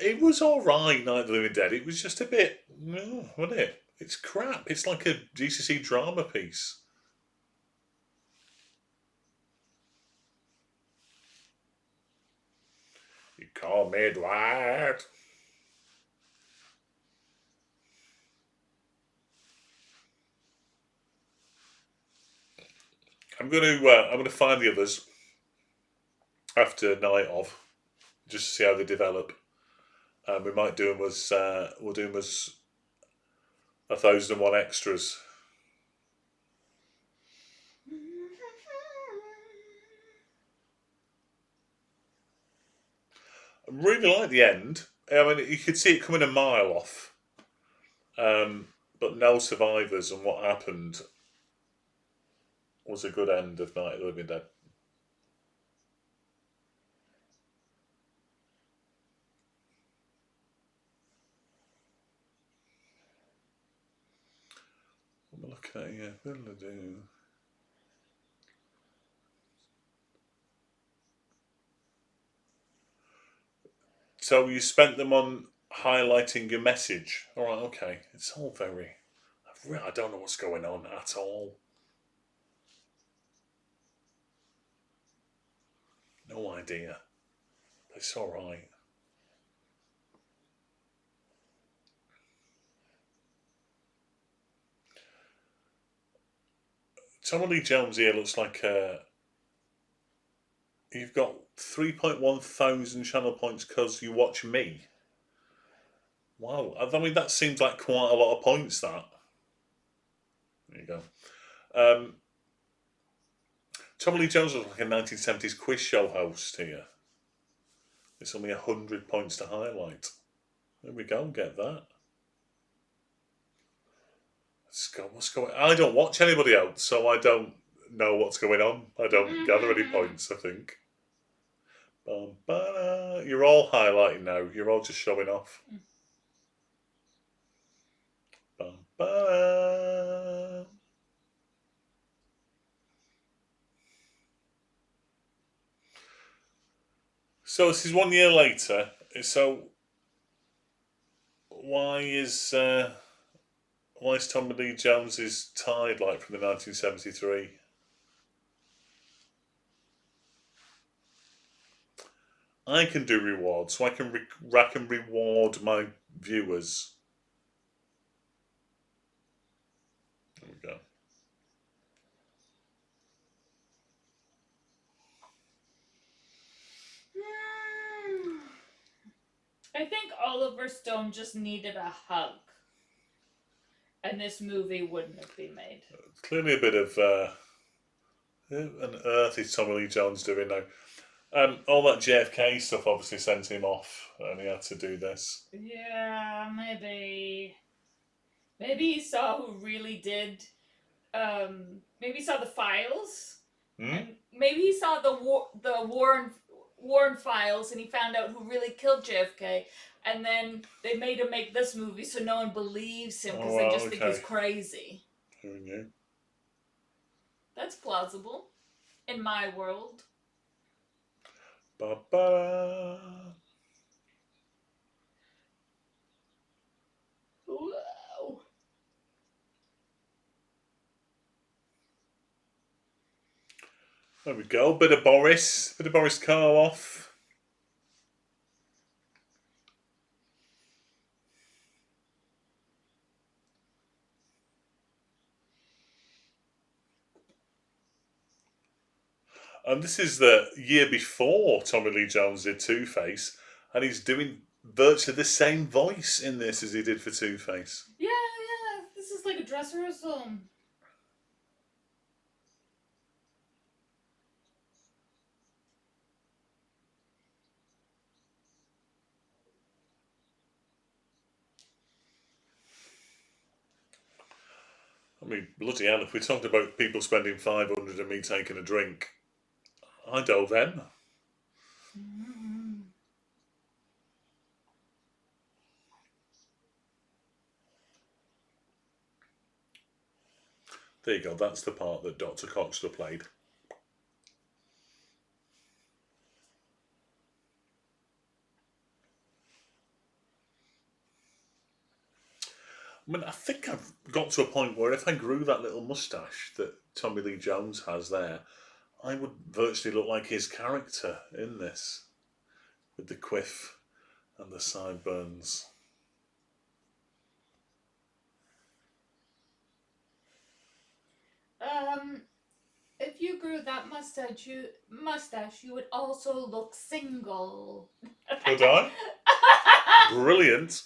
It was all right, Night of the Living Dead. It was just a bit, wasn't it? It's crap. It's like a GCC drama piece. You call me Dwight. I'm gonna find the others after Night of, just to see how they develop. We might do them as we'll do them as 1001 extras. I really like the end. I mean, you could see it coming a mile off, but no survivors, and what happened was a good end of Night of the Living Dead. What am I looking at here? What did I do? So you spent them on highlighting your message. All right, okay. It's all very. I don't know what's going on at all. No idea. It's all right. Tommy Lee Jones here looks like you've got 3.1 thousand channel points because you watch me. Wow, I mean that seems like quite a lot of points. That. There you go. Tommy Lee Jones looks like a 1970s quiz show host here. It's only 100 points to highlight. There we go. Get that. What's going? I don't watch anybody else, so I don't know what's going on. I don't gather any points. I think. You're all highlighting now. You're all just showing off. So this is 1 year later. So why is Tommy Lee Jones's Tide like from the 1973? I can do rewards, so I can rack and reward my viewers. There we go. I think Oliver Stone just needed a hug. And this movie wouldn't have been made. Clearly a bit of an earth is Tommy Lee Jones doing now. All that JFK stuff obviously sent him off, and he had to do this. Yeah, maybe he saw who really did. Maybe he saw the files. And maybe he saw the Warren files, and he found out who really killed JFK. And then they made him make this movie, so no one believes him because they just think he's crazy. Who knew? That's plausible. in my world. Ba-ba. Whoa. There we go. Bit of Boris Karloff. And this is the year before Tommy Lee Jones did Two-Face, and he's doing virtually the same voice in this as he did for Two-Face. Yeah. This is like a dress rehearsal. I mean, bloody hell, if we talked about people spending 500 and me taking a drink, I'd owe them. There you go, that's the part that Dr. Coxter played. I mean, I think I've got to a point where if I grew that little moustache that Tommy Lee Jones has there, I would virtually look like his character in this, with the quiff and the sideburns. If you grew that mustache, you would also look single. Could I? Brilliant.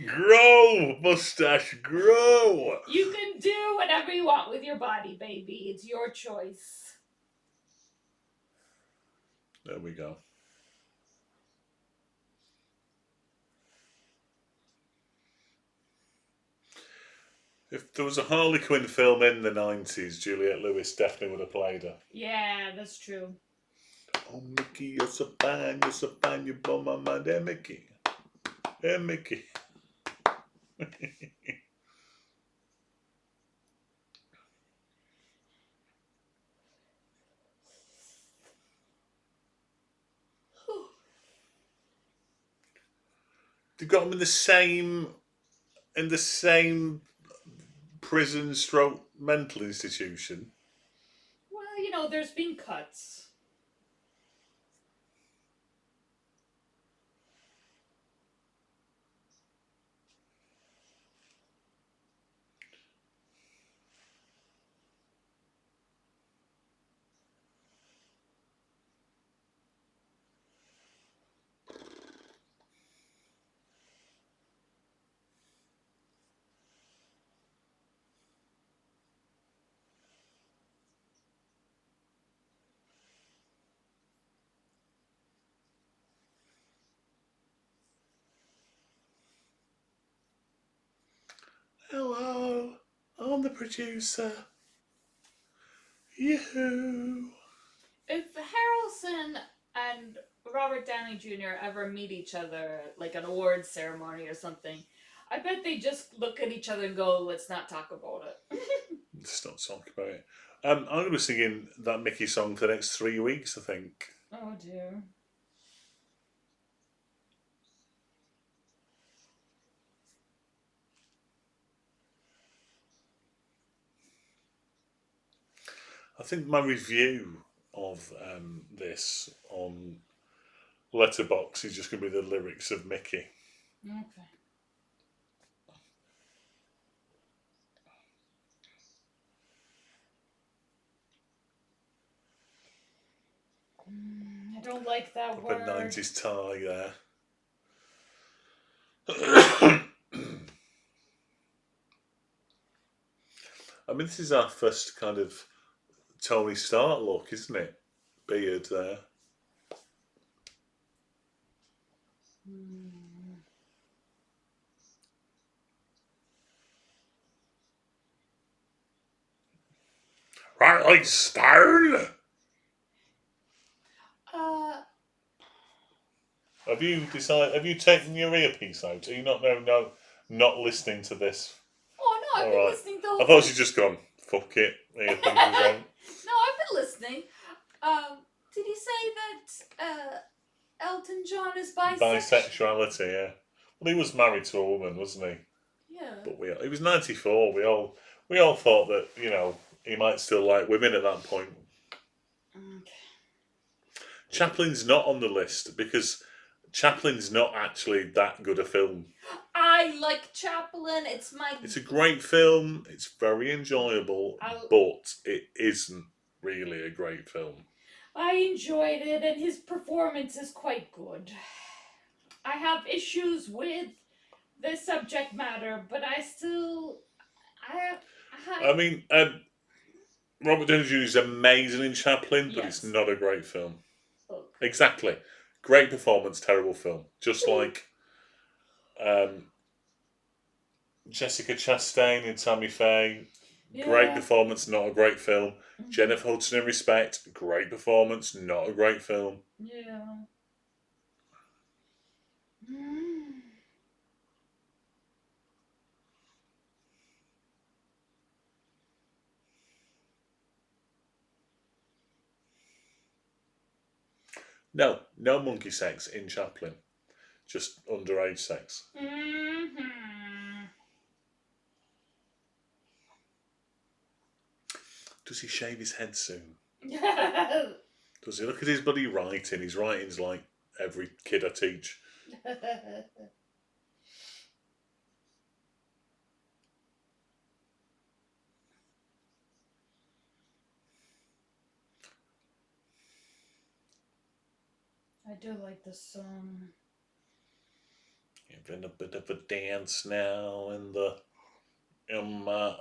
Grow, moustache, grow. You can do whatever you want with your body, baby. It's your choice. There we go. If there was a Harley Quinn film in the 90s, Juliette Lewis definitely would have played her. Yeah, that's true. Oh, Mickey, you're so fine, you blow my mind. Hey, Mickey. Hey, Mickey. They've got them in the same prison stroke mental institution. Well, there's been cuts. Hello, I'm the producer. Yoo-hoo. If Harrelson and Robert Downey Jr. ever meet each other at like an awards ceremony or something, I bet they just look at each other and go, let's not talk about it. Let's not talk about it. I'm going to be singing that Mickey song for the next 3 weeks, I think. Oh dear. I think my review of this on Letterboxd is just going to be the lyrics of Mickey. Okay. I don't like that With a word. 90s tie there. I mean, this is our first kind of Tony Stark look, isn't it? Beard there. Riley Stone. Have you decided? Have you taken your earpiece out? Are you not listening to this? Oh no, I've been Alright. listening the whole I thought time. she'd just gone, fuck it. Earphones is on. No, I've been listening. Did he say that Elton John is bisexual? Bisexuality, yeah. Well, he was married to a woman, wasn't he? Yeah. But he was 94. We all thought that, you know, he might still like women at that point. Okay. Chaplin's not on the list because Chaplin's not actually that good a film. I like Chaplin. It's a great film. It's very enjoyable, but it isn't really a great film. I enjoyed it, and his performance is quite good. I have issues with the subject matter, but I still, I mean, Robert Downey Jr. is amazing in Chaplin, but it's not a great film. Okay. Exactly. Great performance, terrible film. Just like Jessica Chastain and Tammy Faye. Great performance, not a great film. Jennifer Hudson in Respect. Great performance, not a great film. Yeah. No monkey sex in Chaplin. Just underage sex. Does he shave his head soon? Does he? Look at his bloody writing. His writing's like every kid I teach. I do like this song. Having a bit of a dance now in my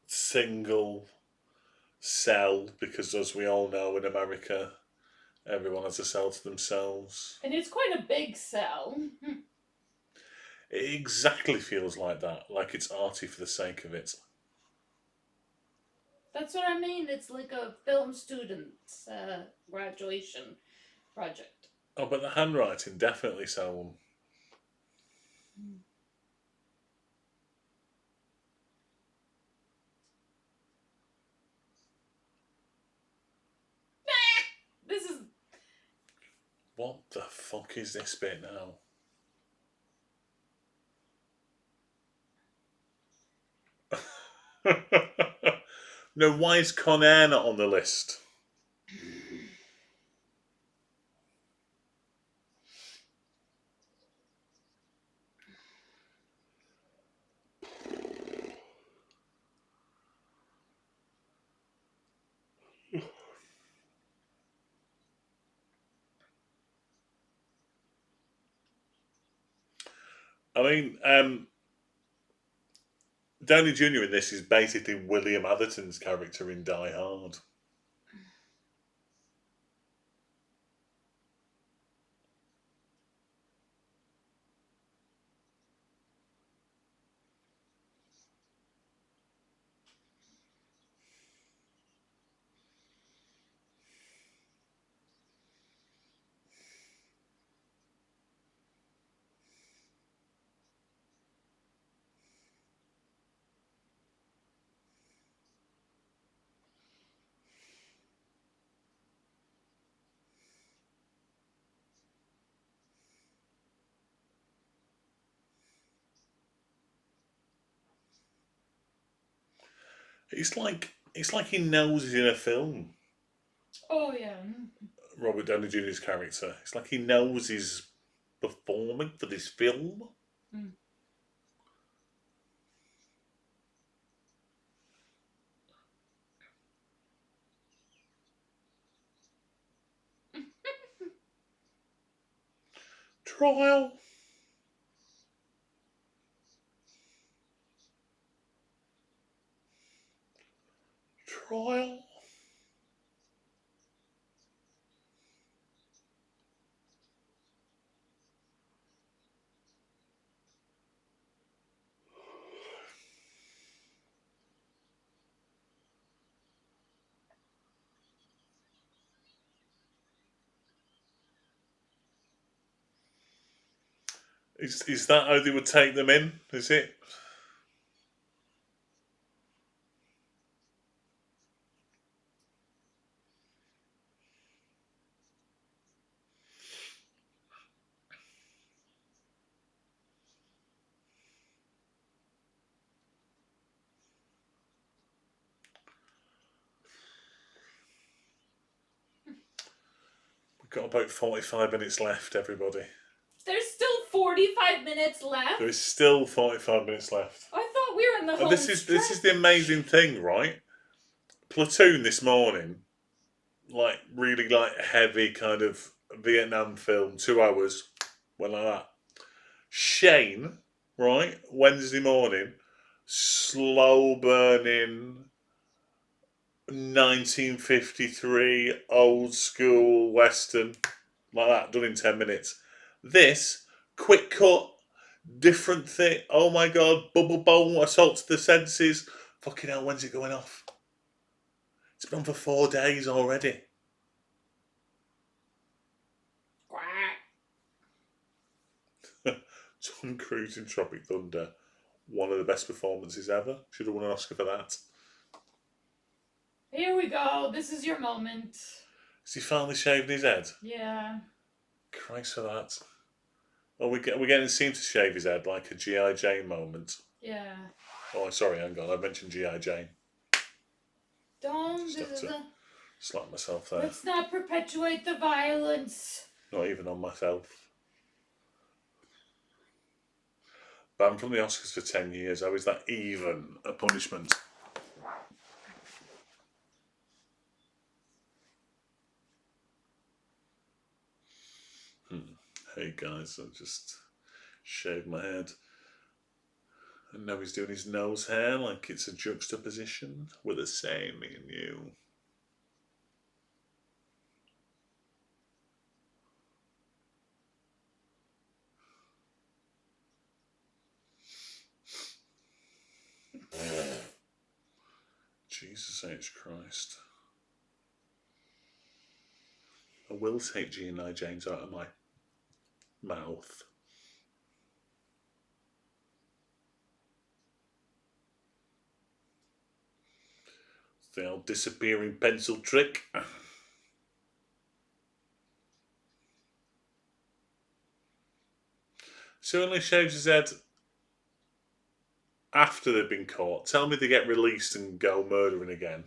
single cell, because as we all know in America, everyone has a cell to themselves. And it's quite a big cell. It exactly feels like that, like it's arty for the sake of it. That's what I mean. It's like a film student's graduation project. Oh, but the handwriting definitely so. This is. What the fuck is this bit now? No, why is Con Air not on the list? I mean, Downey Jr. in this is basically William Atherton's character in Die Hard. It's like he knows he's in a film. Oh yeah. Robert Downey Jr.'s character. It's like he knows he's performing for this film. Trial. Trial. Is that how they would take them in? Is it? Got about 45 minutes left, everybody. There's still 45 minutes left. There is still 45 minutes left. I thought we were in the home And this is the amazing thing, right? Platoon this morning, like really like heavy kind of Vietnam film, 2 hours, went like that. Shane, right? Wednesday morning, slow burning 1953 old school western, like that, done in 10 minutes. This quick cut, different thing. Oh my god, bubble bowl, assault to the senses. Fucking hell, when's it going off? It's been on for 4 days already. Tom Cruise in Tropic Thunder, one of the best performances ever. Should have won an Oscar for that. Here we go. This is your moment. Is he finally shaving his head? Yeah. Christ for that. Oh, we're getting seen to shave his head like a G.I. Jane moment. Yeah. Oh, sorry, hang on. I mentioned G.I. Jane. Don't. Just have to slap myself there. Let's not perpetuate the violence. Not even on myself. Banned from the Oscars for 10 years. How is that even a punishment? Hey guys, I just shaved my head. And now he's doing his nose hair like it's a juxtaposition. We're the same, me and you. Jesus H. Christ. I will take G&I Janes out of my mouth. The old disappearing pencil trick. So only shaves his head after they've been caught. Tell me they get released and go murdering again.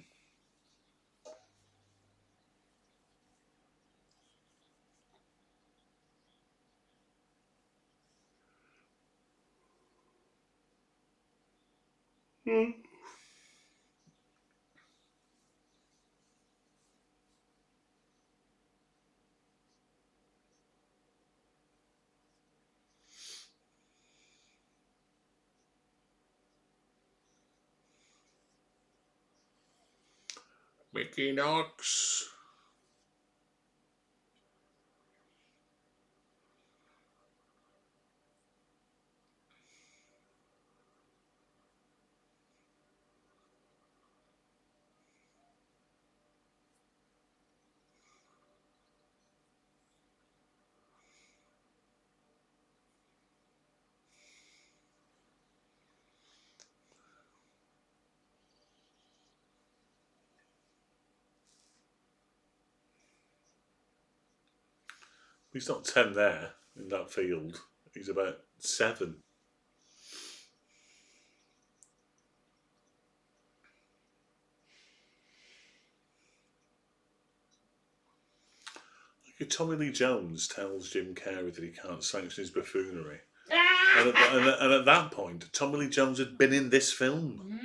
Mickey Knox. He's not 10 there in that field. He's about 7. Like Tommy Lee Jones tells Jim Carrey that he can't sanction his buffoonery. And at that point, Tommy Lee Jones had been in this film.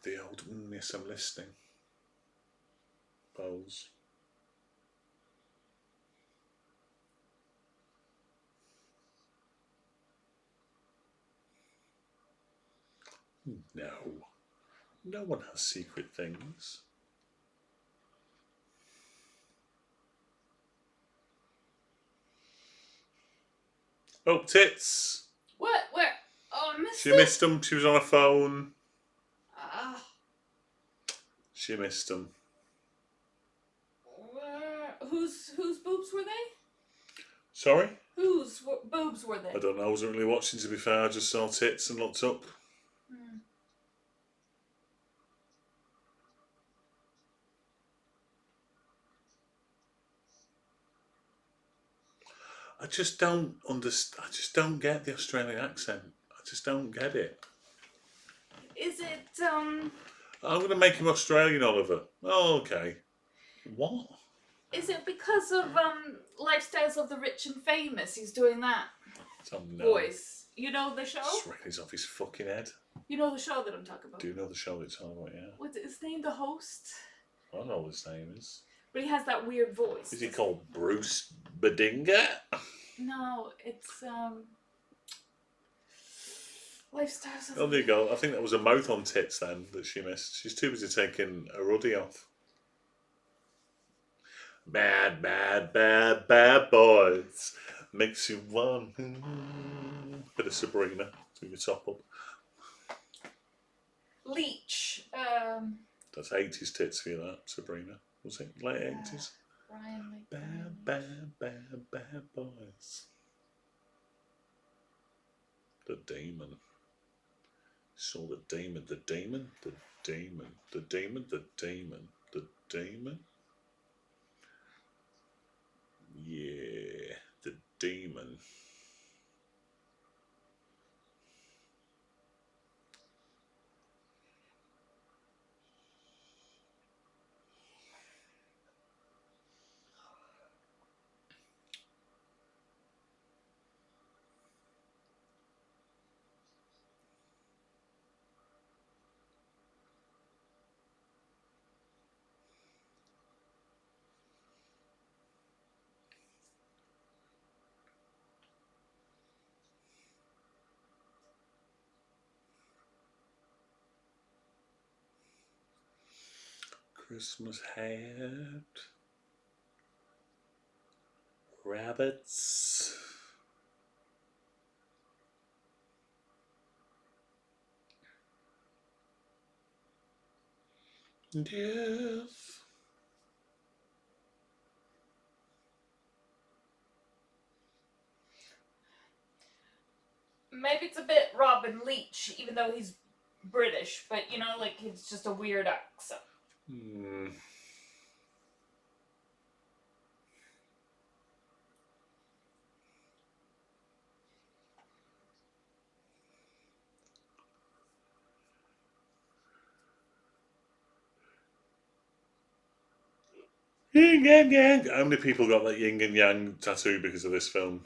The old yes, I'm listening pose. No. No one has secret things. Oh, tits! What? Where? Oh, I missed She it. missed them. She was on her phone. Ah. She missed them. Where? Whose boobs were they? Sorry? Whose boobs were they? I don't know. I wasn't really watching, to be fair. I just saw tits and looked up. Hmm. I just don't understand. I just don't get the Australian accent. I just don't get it. Is it I'm going to make him Australian, Oliver. Oh, okay. What? Is it because of Lifestyles of the Rich and Famous? He's doing that No. voice. You know the show? Just reckon he's off his fucking head. You know the show that I'm talking about. Do you know the show it's on about? Yeah. What's his name? The host. I don't know what his name is. But he has that weird voice. Is he called Bruce Bedinga? No, it's Lifestyles of Oh, there you go. I think that was a mouth on tits then that she missed. She's too busy taking a ruddy off. Bad, bad, bad, bad boys. Makes you want bit of Sabrina to your top up. Leech. That's 80s tits for you, that, Sabrina. Was it late 80s? Brian Lee. Bad, bad, bad, bad boys. The demon. Saw the demon, the demon, the demon, the demon, the demon, the demon. Yeah, the demon. Christmas hat. Rabbits. Death. Maybe it's a bit Robin Leach, even though he's British, but you know, like it's just a weird accent. Yin and yang. How many people got that yin and yang tattoo because of this film?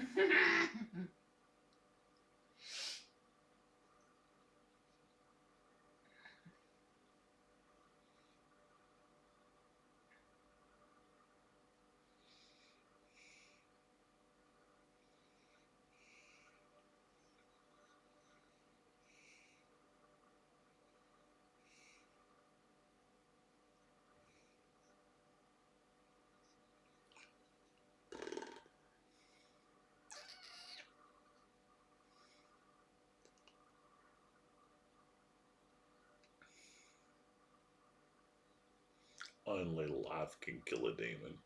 Only love can kill a demon.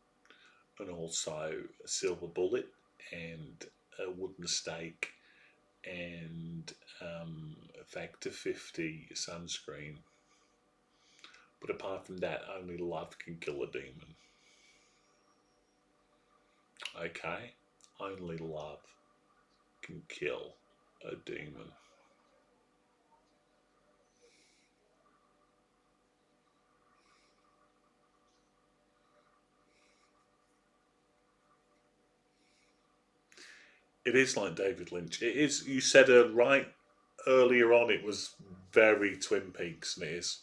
And also a silver bullet and a wooden stake and Factor 50 sunscreen. But apart from that, only love can kill a demon. Okay? Only love can kill a demon. It is like David Lynch. It is. You said right earlier on. It was very Twin Peaks, and it is.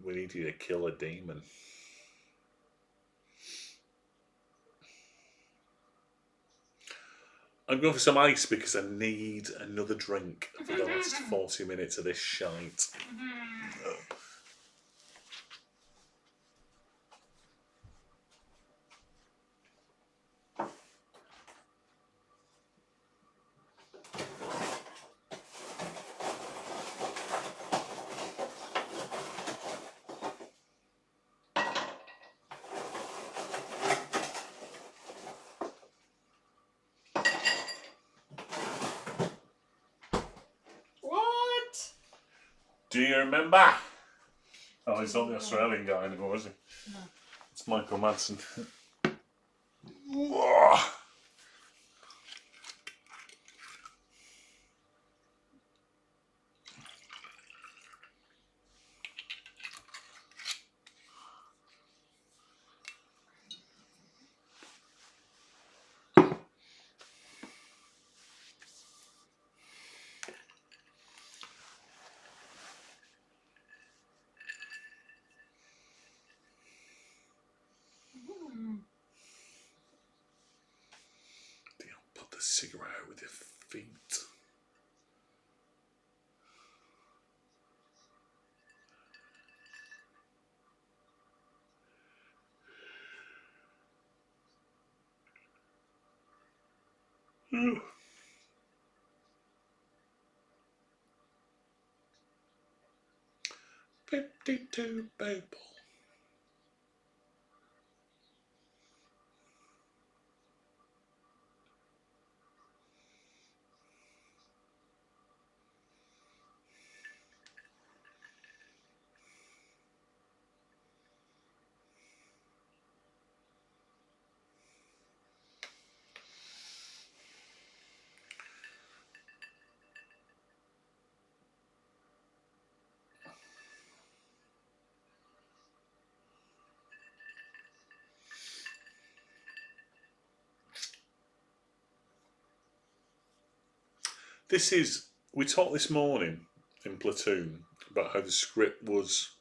We need you to kill a demon. I'm going for some ice because I need another drink for the last 40 minutes of this shite. Do you remember? Oh, he's not the Australian guy anymore, is he? No. It's Michael Madsen. Put the cigarette out with your feet. Ugh. 52 people. This is, we talked this morning in Platoon about how the script was,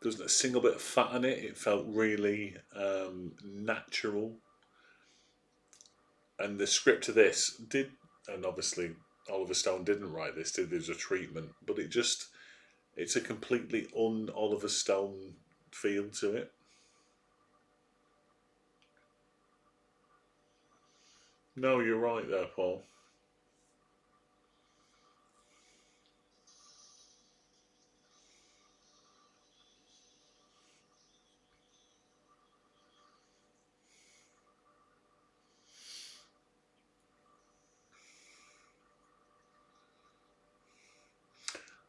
there wasn't a single bit of fat in it. It felt really natural. And the script of this did, and obviously Oliver Stone didn't write this, did there's a treatment, but it's a completely un-Oliver Stone feel to it. No, you're right there, Paul.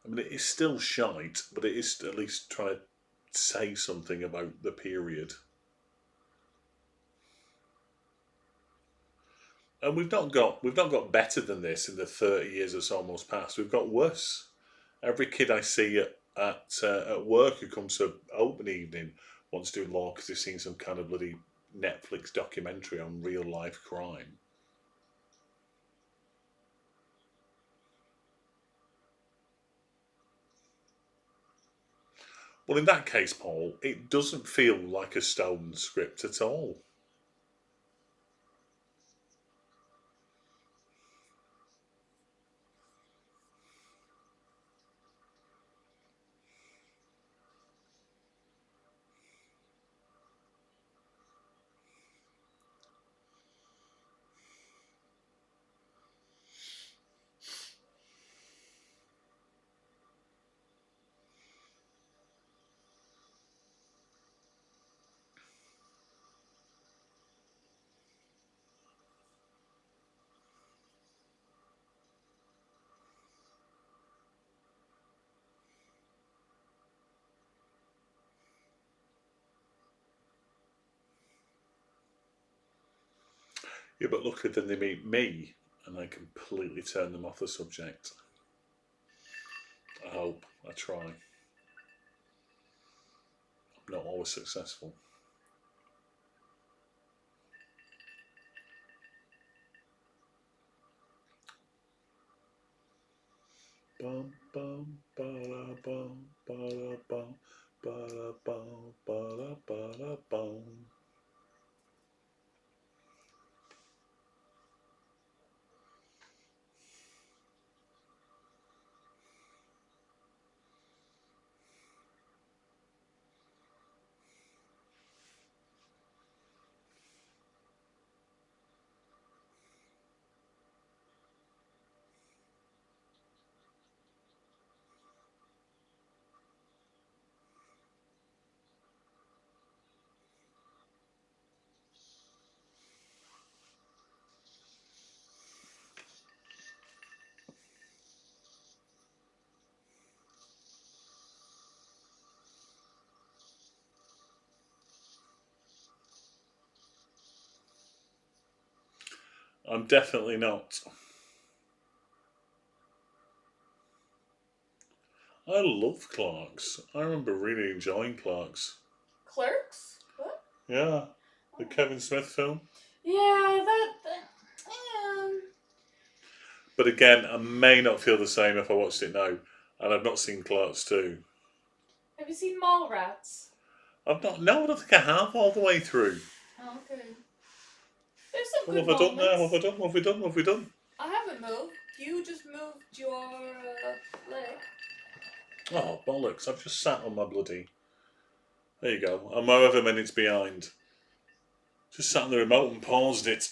I mean, it is still shite, but it is at least trying to say something about the period. And we've not got better than this in the 30 years that's almost passed. We've got worse. Every kid I see at work who comes to open evening wants to do law because they've seen some kind of bloody Netflix documentary on real life crime. Well, in that case, Paul, it doesn't feel like a Stone script at all. Yeah, but look, then they meet me, and I completely turn them off the subject. I hope. I try. I'm not always successful. Bum bum ba bum ba bum ba bum ba bum. I'm definitely not. I love Clarks. I remember really enjoying Clarks. Clerks? What? Yeah, the Kevin Smith film. Yeah, yeah. But again, I may not feel the same if I watched it now. And I've not seen Clarks 2. Have you seen Mallrats? I've not. No, I don't think I have all the way through. Oh, okay. There's some What good have I done now? moments. What have I done? What have we done? What have we done? I haven't moved. You just moved your leg. Oh, bollocks. I've just sat on my bloody. There you go. I'm however minutes behind. Just sat on the remote and paused it.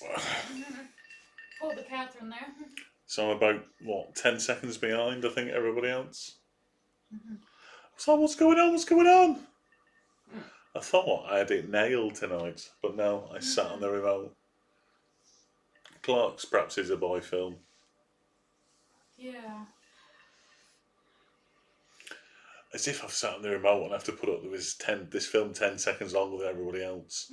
Pull the Catherine there. So I'm about, what, 10 seconds behind, I think, everybody else. So what's going on? What's going on? I thought I had it nailed tonight, but no, I sat on the remote. Clark's perhaps is a boy film. Yeah. As if I've sat on the remote and have to put up with this film 10 seconds longer than everybody else.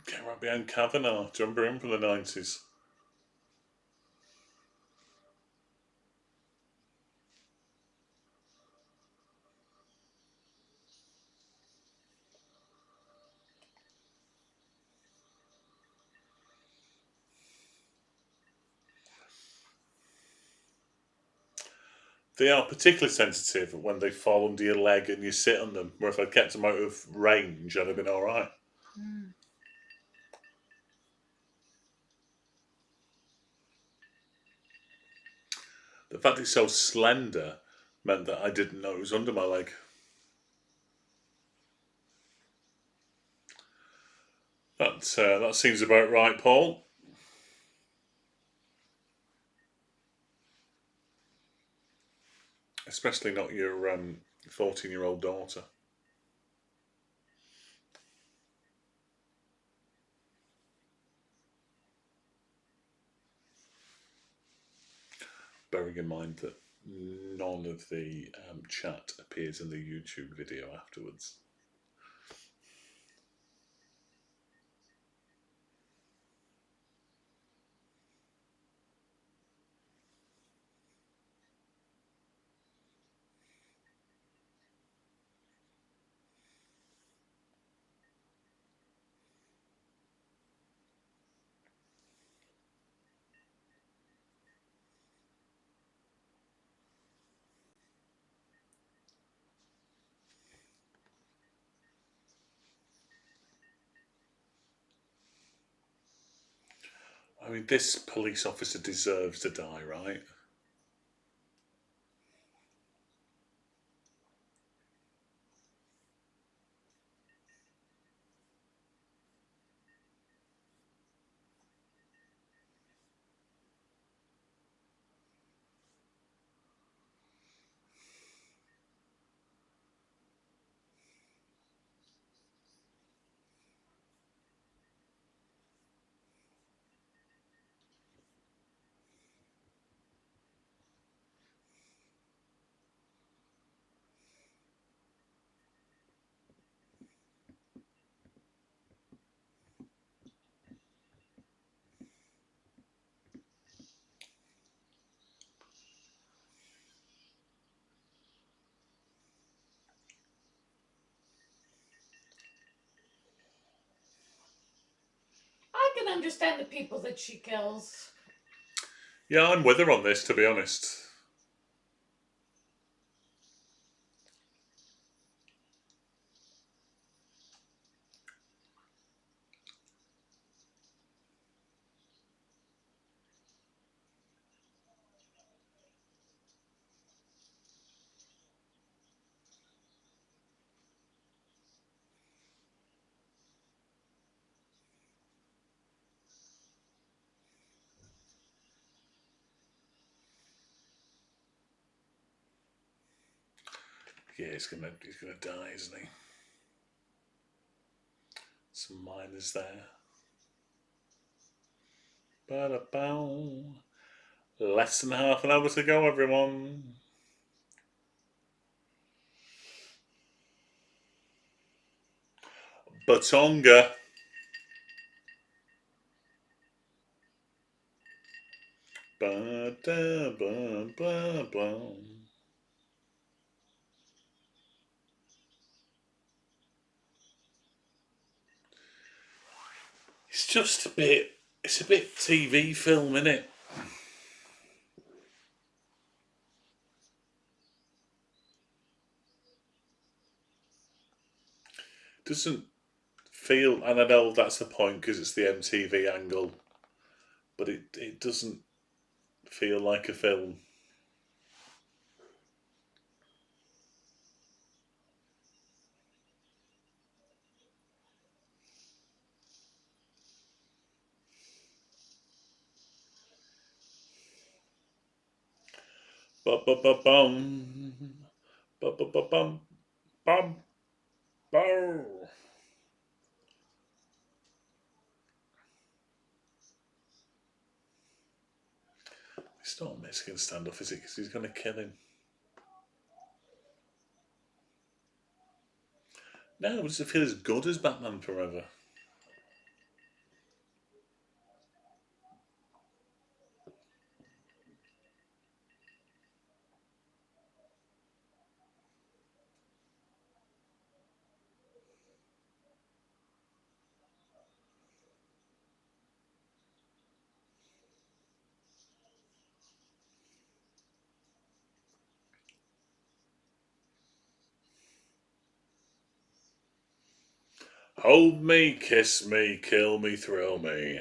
Get right behind Kavanaugh. Do you remember him from the 90s? They are particularly sensitive when they fall under your leg and you sit on them. Where if I'd kept them out of range, I'd have been alright. The fact it's so slender meant that I didn't know it was under my leg. That seems about right, Paul. Especially not your 14-year-old daughter. Bearing in mind that none of the chat appears in the YouTube video afterwards. I mean, this police officer deserves to die, right? I can understand the people that she kills. Yeah, I'm with her on this, to be honest. Yeah, he's gonna die, isn't he? Some miners there. Ba-da-bow. Less than half an hour to go, everyone. Batonga. Ba da ba ba ba. It's just a bit. It's a bit TV film, isn't it? Doesn't feel, and I know that's the point because it's the MTV angle, but it doesn't feel like a film. Ba ba ba bum. Ba ba ba bum. Bum. Bow. It's not a Mexican standoff, is it? Because he's going to kill him. No, does it feel as good as Batman Forever? Hold me, kiss me, kill me, thrill me.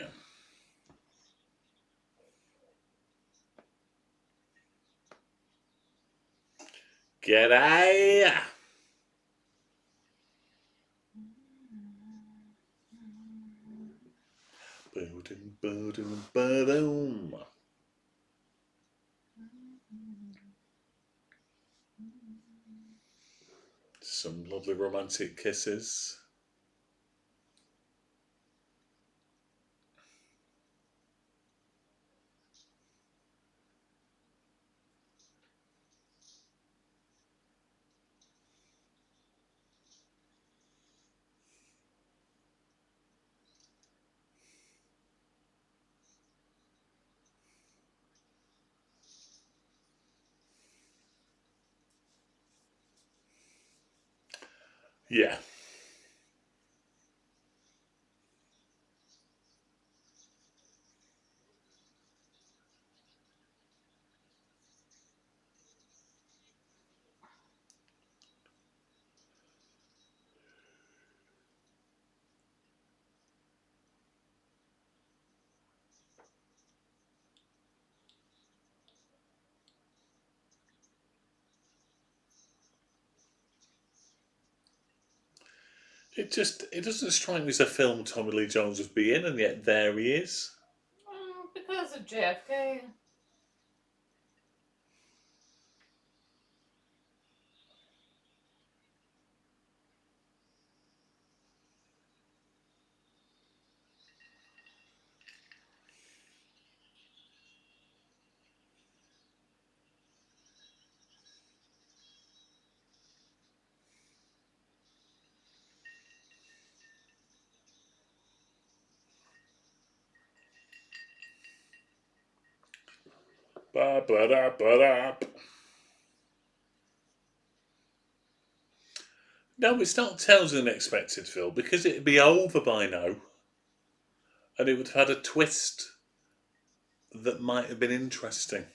G'day! Boom, boom, boom. Some lovely romantic kisses. Yeah. It doesn't strike me as a film Tommy Lee Jones would be in, and yet there he is. Because of JFK. Ba ba da ba da. No, it's not Tales of the Unexpected, Phil, because it'd be over by now, and it would have had a twist that might have been interesting.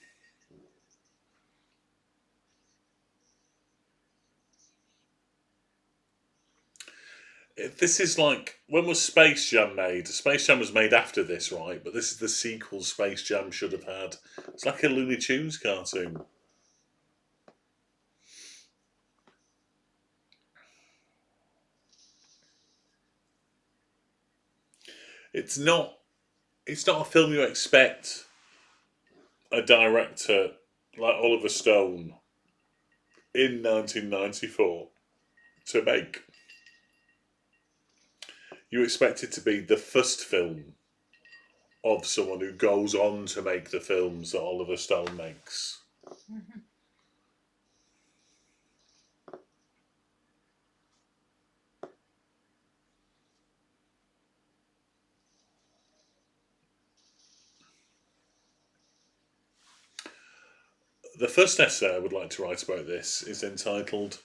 This is like, when was Space Jam made? Space Jam was made after this, right? But this is the sequel Space Jam should have had. It's like a Looney Tunes cartoon. It's not. It's not a film you expect a director like Oliver Stone in 1994 to make. You expect it to be the first film of someone who goes on to make the films that Oliver Stone makes. The first essay I would like to write about this is entitled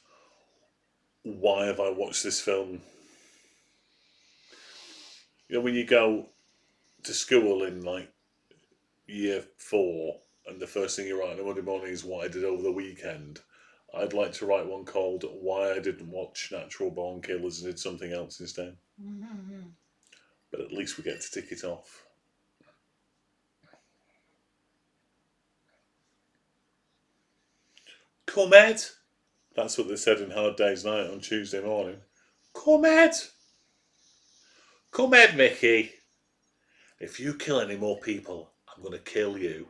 "Why Have I Watched This Film?" You know, when you go to school in like year 4, and the first thing you write on a Monday morning is what I did over the weekend. I'd like to write one called "Why I Didn't Watch Natural Born Killers and Did Something Else Instead." Mm-hmm. But at least we get to tick it off. Come Ed! That's what they said in Hard Day's Night on Tuesday morning. Come Ed! Come Ed, Mickey! If you kill any more people, I'm going to kill you.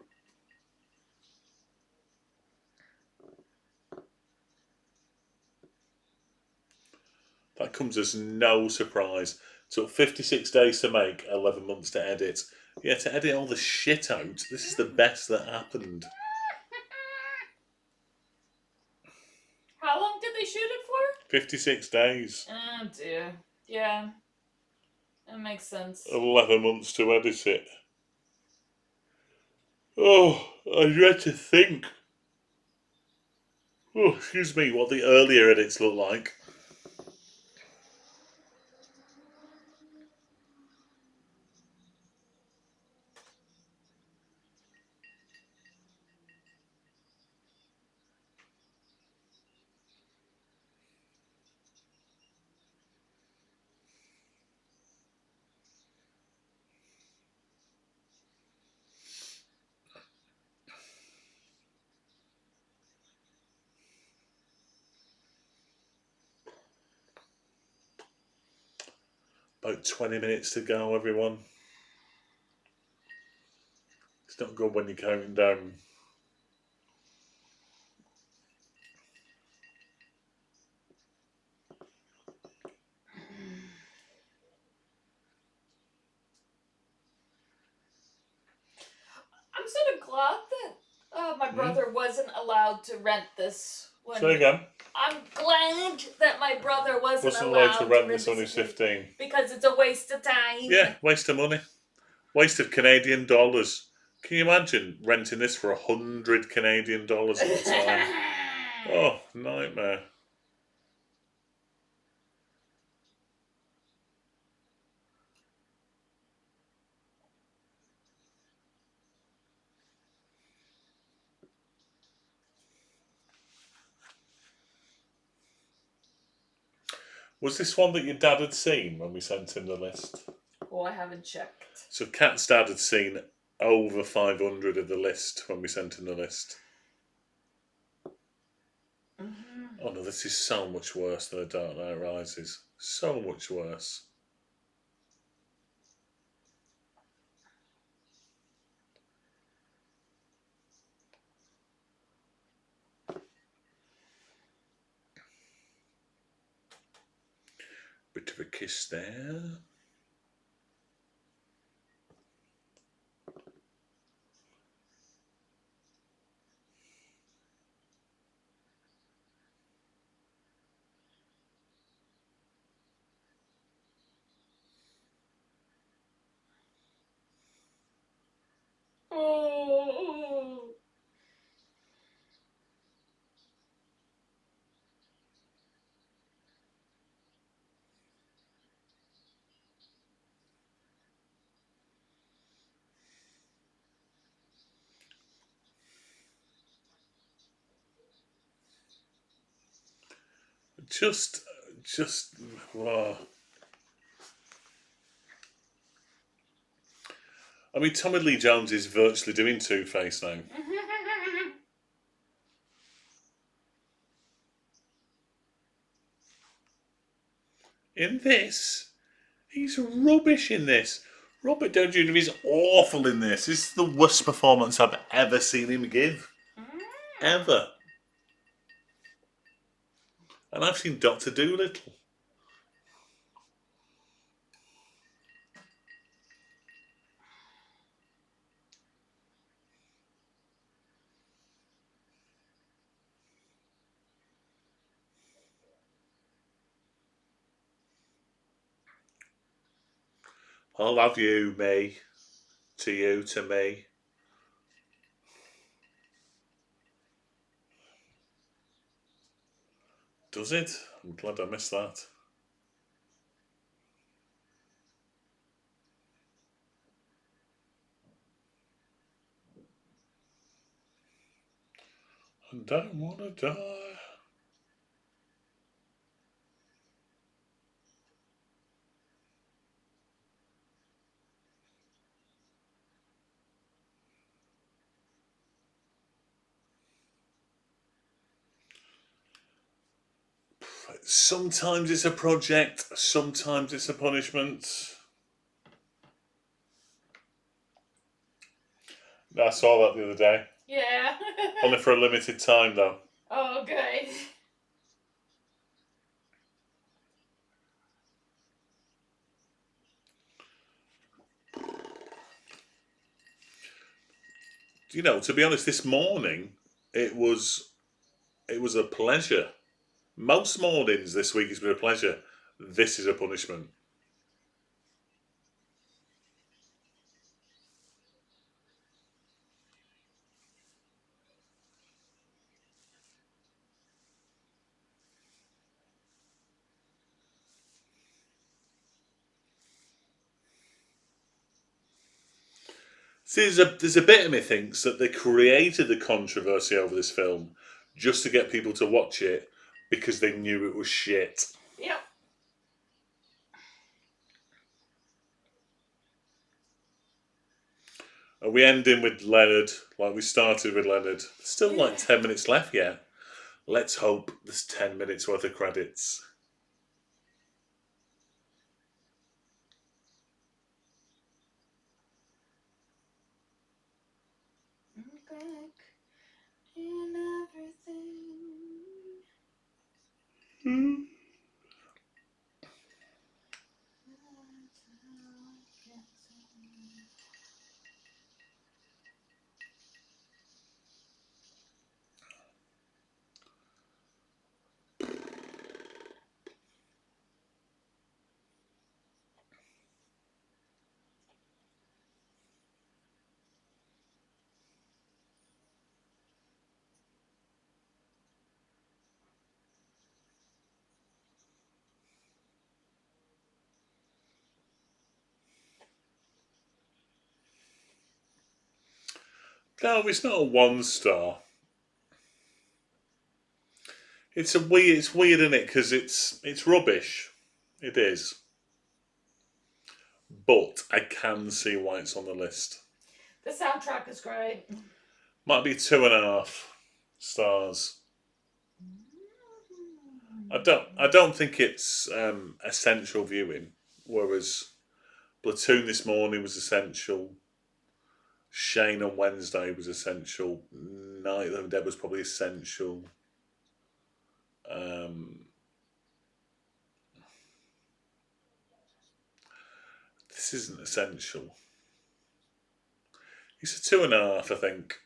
That comes as no surprise. Took 56 days to make, 11 months to edit. Yeah, to edit all the shit out, this is the best that happened. How long did they shoot it for? 56 days. Oh dear. Yeah. That makes sense. 11 months to edit it. Oh, I dread to think. Oh, excuse me, what the earlier edits look like. About 20 minutes to go, everyone. It's not good when you're counting down. I'm sort of glad that my brother wasn't allowed to rent this. Say again. I'm glad that my brother wasn't allowed to rent this when he's 15. Because it's a waste of time. Yeah, waste of money. Waste of Canadian dollars. Can you imagine renting this for 100 Canadian dollars at the time? Oh, nightmare. Was this one that your dad had seen when we sent him the list? Oh, I haven't checked. So Kat's dad had seen over 500 of the list when we sent him the list. Mm-hmm. Oh no, this is so much worse than A Dark Knight Rises. So much worse. Bit of a kiss there. Oh. Just, wow. I mean, Tommy Lee Jones is virtually doing Two-Face now. In this, he's rubbish in this. Robert Downey Jr. is awful in this. This is the worst performance I've ever seen him give. Ever. And I've seen Dr. Dolittle. I love you, me. To you, to me. Does it? I'm glad I missed that. I don't want to die. Sometimes it's a project, sometimes it's a punishment. I saw that the other day. Yeah. Only for a limited time, though. Oh, good. You know, to be honest, this morning it was a pleasure. Most mornings this week has been a pleasure. This is a punishment. See, there's a bit of me thinks that they created the controversy over this film just to get people to watch it because they knew it was shit. Yep. Are we ending with Leonard like we started with Leonard? Still like 10 minutes left yet. Let's hope there's 10 minutes worth of credits. Back in everything. No, it's not a 1 star. It's weird, isn't it? Because it's rubbish. It is. But I can see why it's on the list. The soundtrack is great. Might be 2.5 stars. I don't think it's essential viewing. Whereas Platoon this morning was essential. Shane on Wednesday was essential. Night of the Dead was probably essential. This isn't essential. It's a 2.5, I think.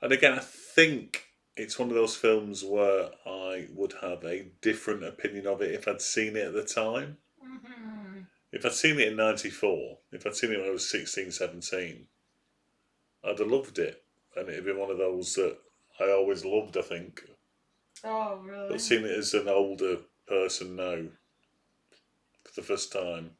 And again, I think it's one of those films where I would have a different opinion of it if I'd seen it at the time. Mm-hmm. If I'd seen it in '94, if I'd seen it when I was 16, 17, I'd have loved it. And it'd been one of those that I always loved, I think. Oh, really? But seeing it as an older person now, for the first time.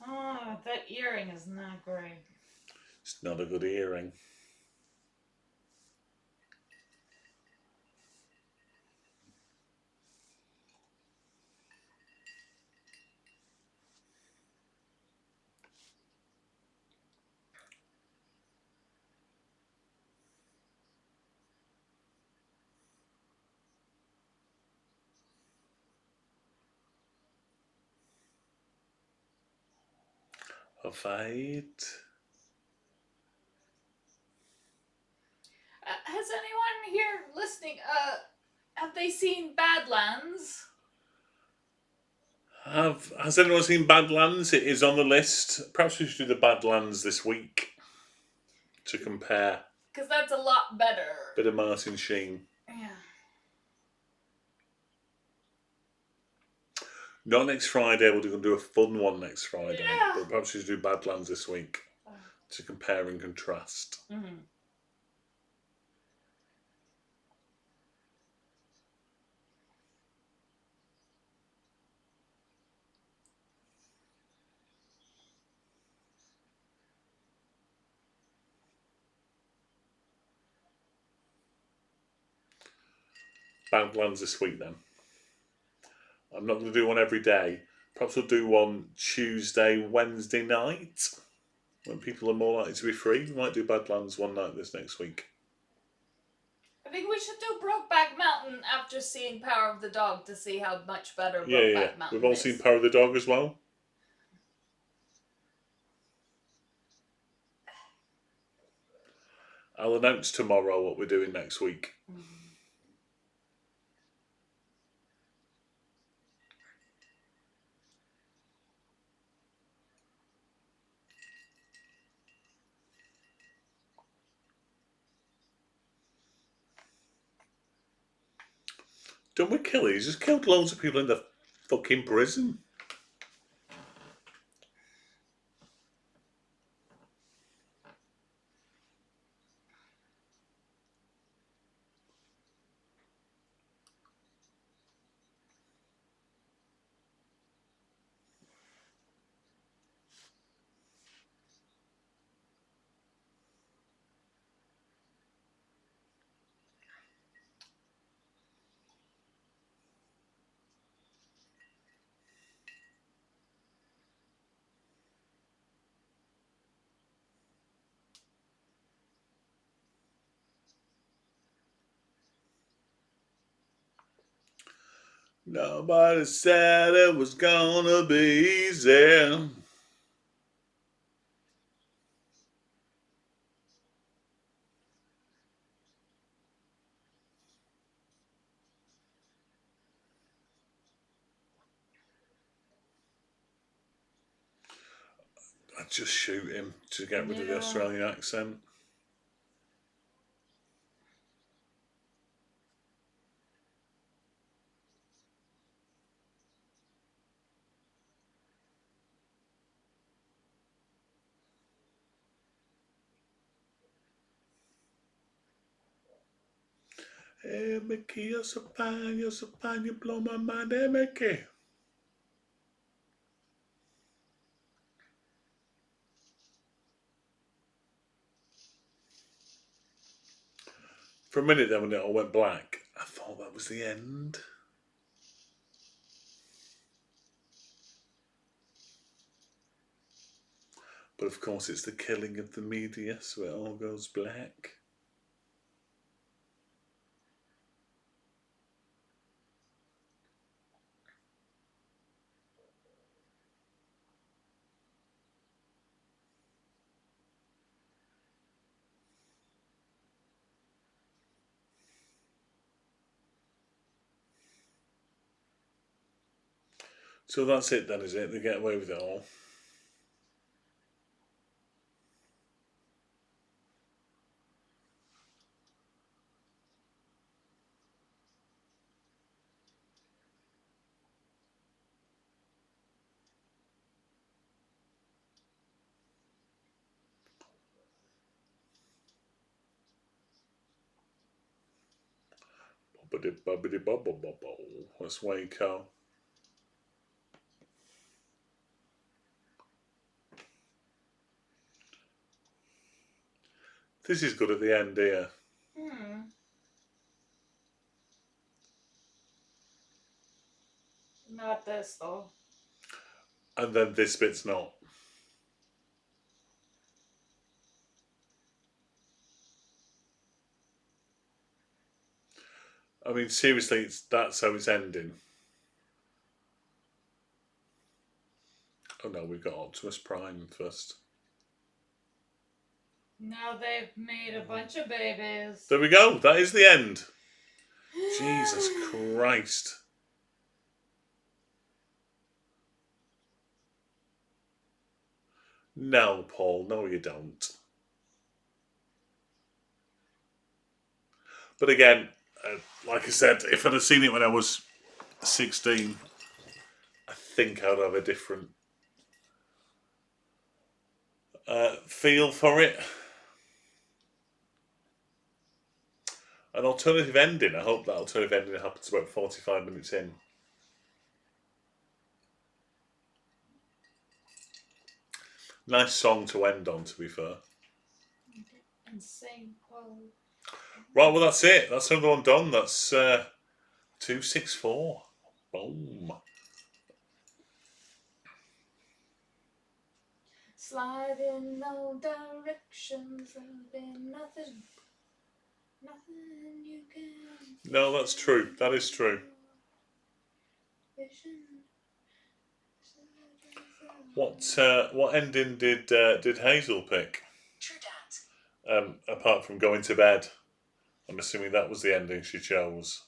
Oh, that earring is not great. It's not a good earring. A fight. Has anyone here listening, have they seen Badlands? Has anyone seen Badlands? It is on the list. Perhaps we should do the Badlands this week to compare. Because that's a lot better. Bit of Martin Sheen. Yeah. Not next Friday. We're going to do a fun one next Friday. Yeah. But perhaps we should do Badlands this week to compare and contrast. Mm-hmm. Badlands this week then. I'm not going to do one every day. Perhaps we'll do one Tuesday, Wednesday night when people are more likely to be free. We might do Badlands one night this next week. I think we should do Brokeback Mountain after seeing Power of the Dog to see how much better Brokeback Yeah. Mountain We've all is. seen Power of the Dog as well. I'll announce tomorrow what we're doing next week. Done with killing? He's just killed loads of people in the fucking prison. Nobody said it was gonna be easy. I'd just shoot him to get rid of the Australian accent. Hey Mickey, you're so fine, you blow my mind, hey Mickey. For a minute then when it all went black, I thought that was the end. But of course it's the killing of the media, so it all goes black. So that's it then, is it? They get away with it all. Bobbidi bobbidi bobble bobble. That's Waco. This is good at the end here. Not this though. And then this bit's not. I mean, seriously, that's how it's ending. Oh no, we've got Optimus Prime first. Now they've made a bunch of babies. There we go. That is the end. Jesus Christ. No, Paul, no, you don't. But again, like I said, if I'd have seen it when I was 16, I think I'd have a different feel for it. An alternative ending. I hope that alternative ending happens about 45 minutes in. Nice song to end on, to be fair. Insane quote. Right, well, that's it. That's another one done. That's 264. Boom. Slide in no directions, there'll be nothing you can. No, that's true. That is true. What ending did Hazel pick? True dat. Apart from going to bed, I'm assuming that was the ending she chose.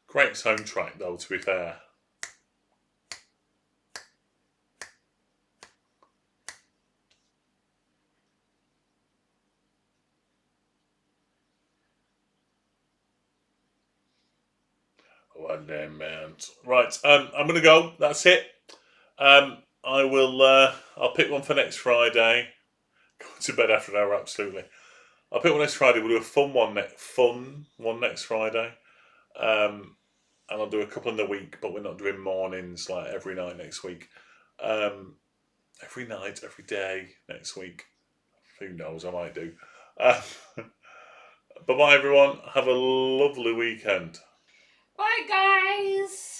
Great soundtrack, though. To be fair. One day, man. Right, I'm gonna go. That's it. I will. I'll pick one for next Friday. Go to bed after an hour. Absolutely. I'll pick one next Friday. We'll do a fun one next Friday. And I'll do a couple in the week, but we're not doing mornings like every night next week. Every night, every day next week. Who knows? I might do. Bye bye, everyone. Have a lovely weekend. Bye, guys.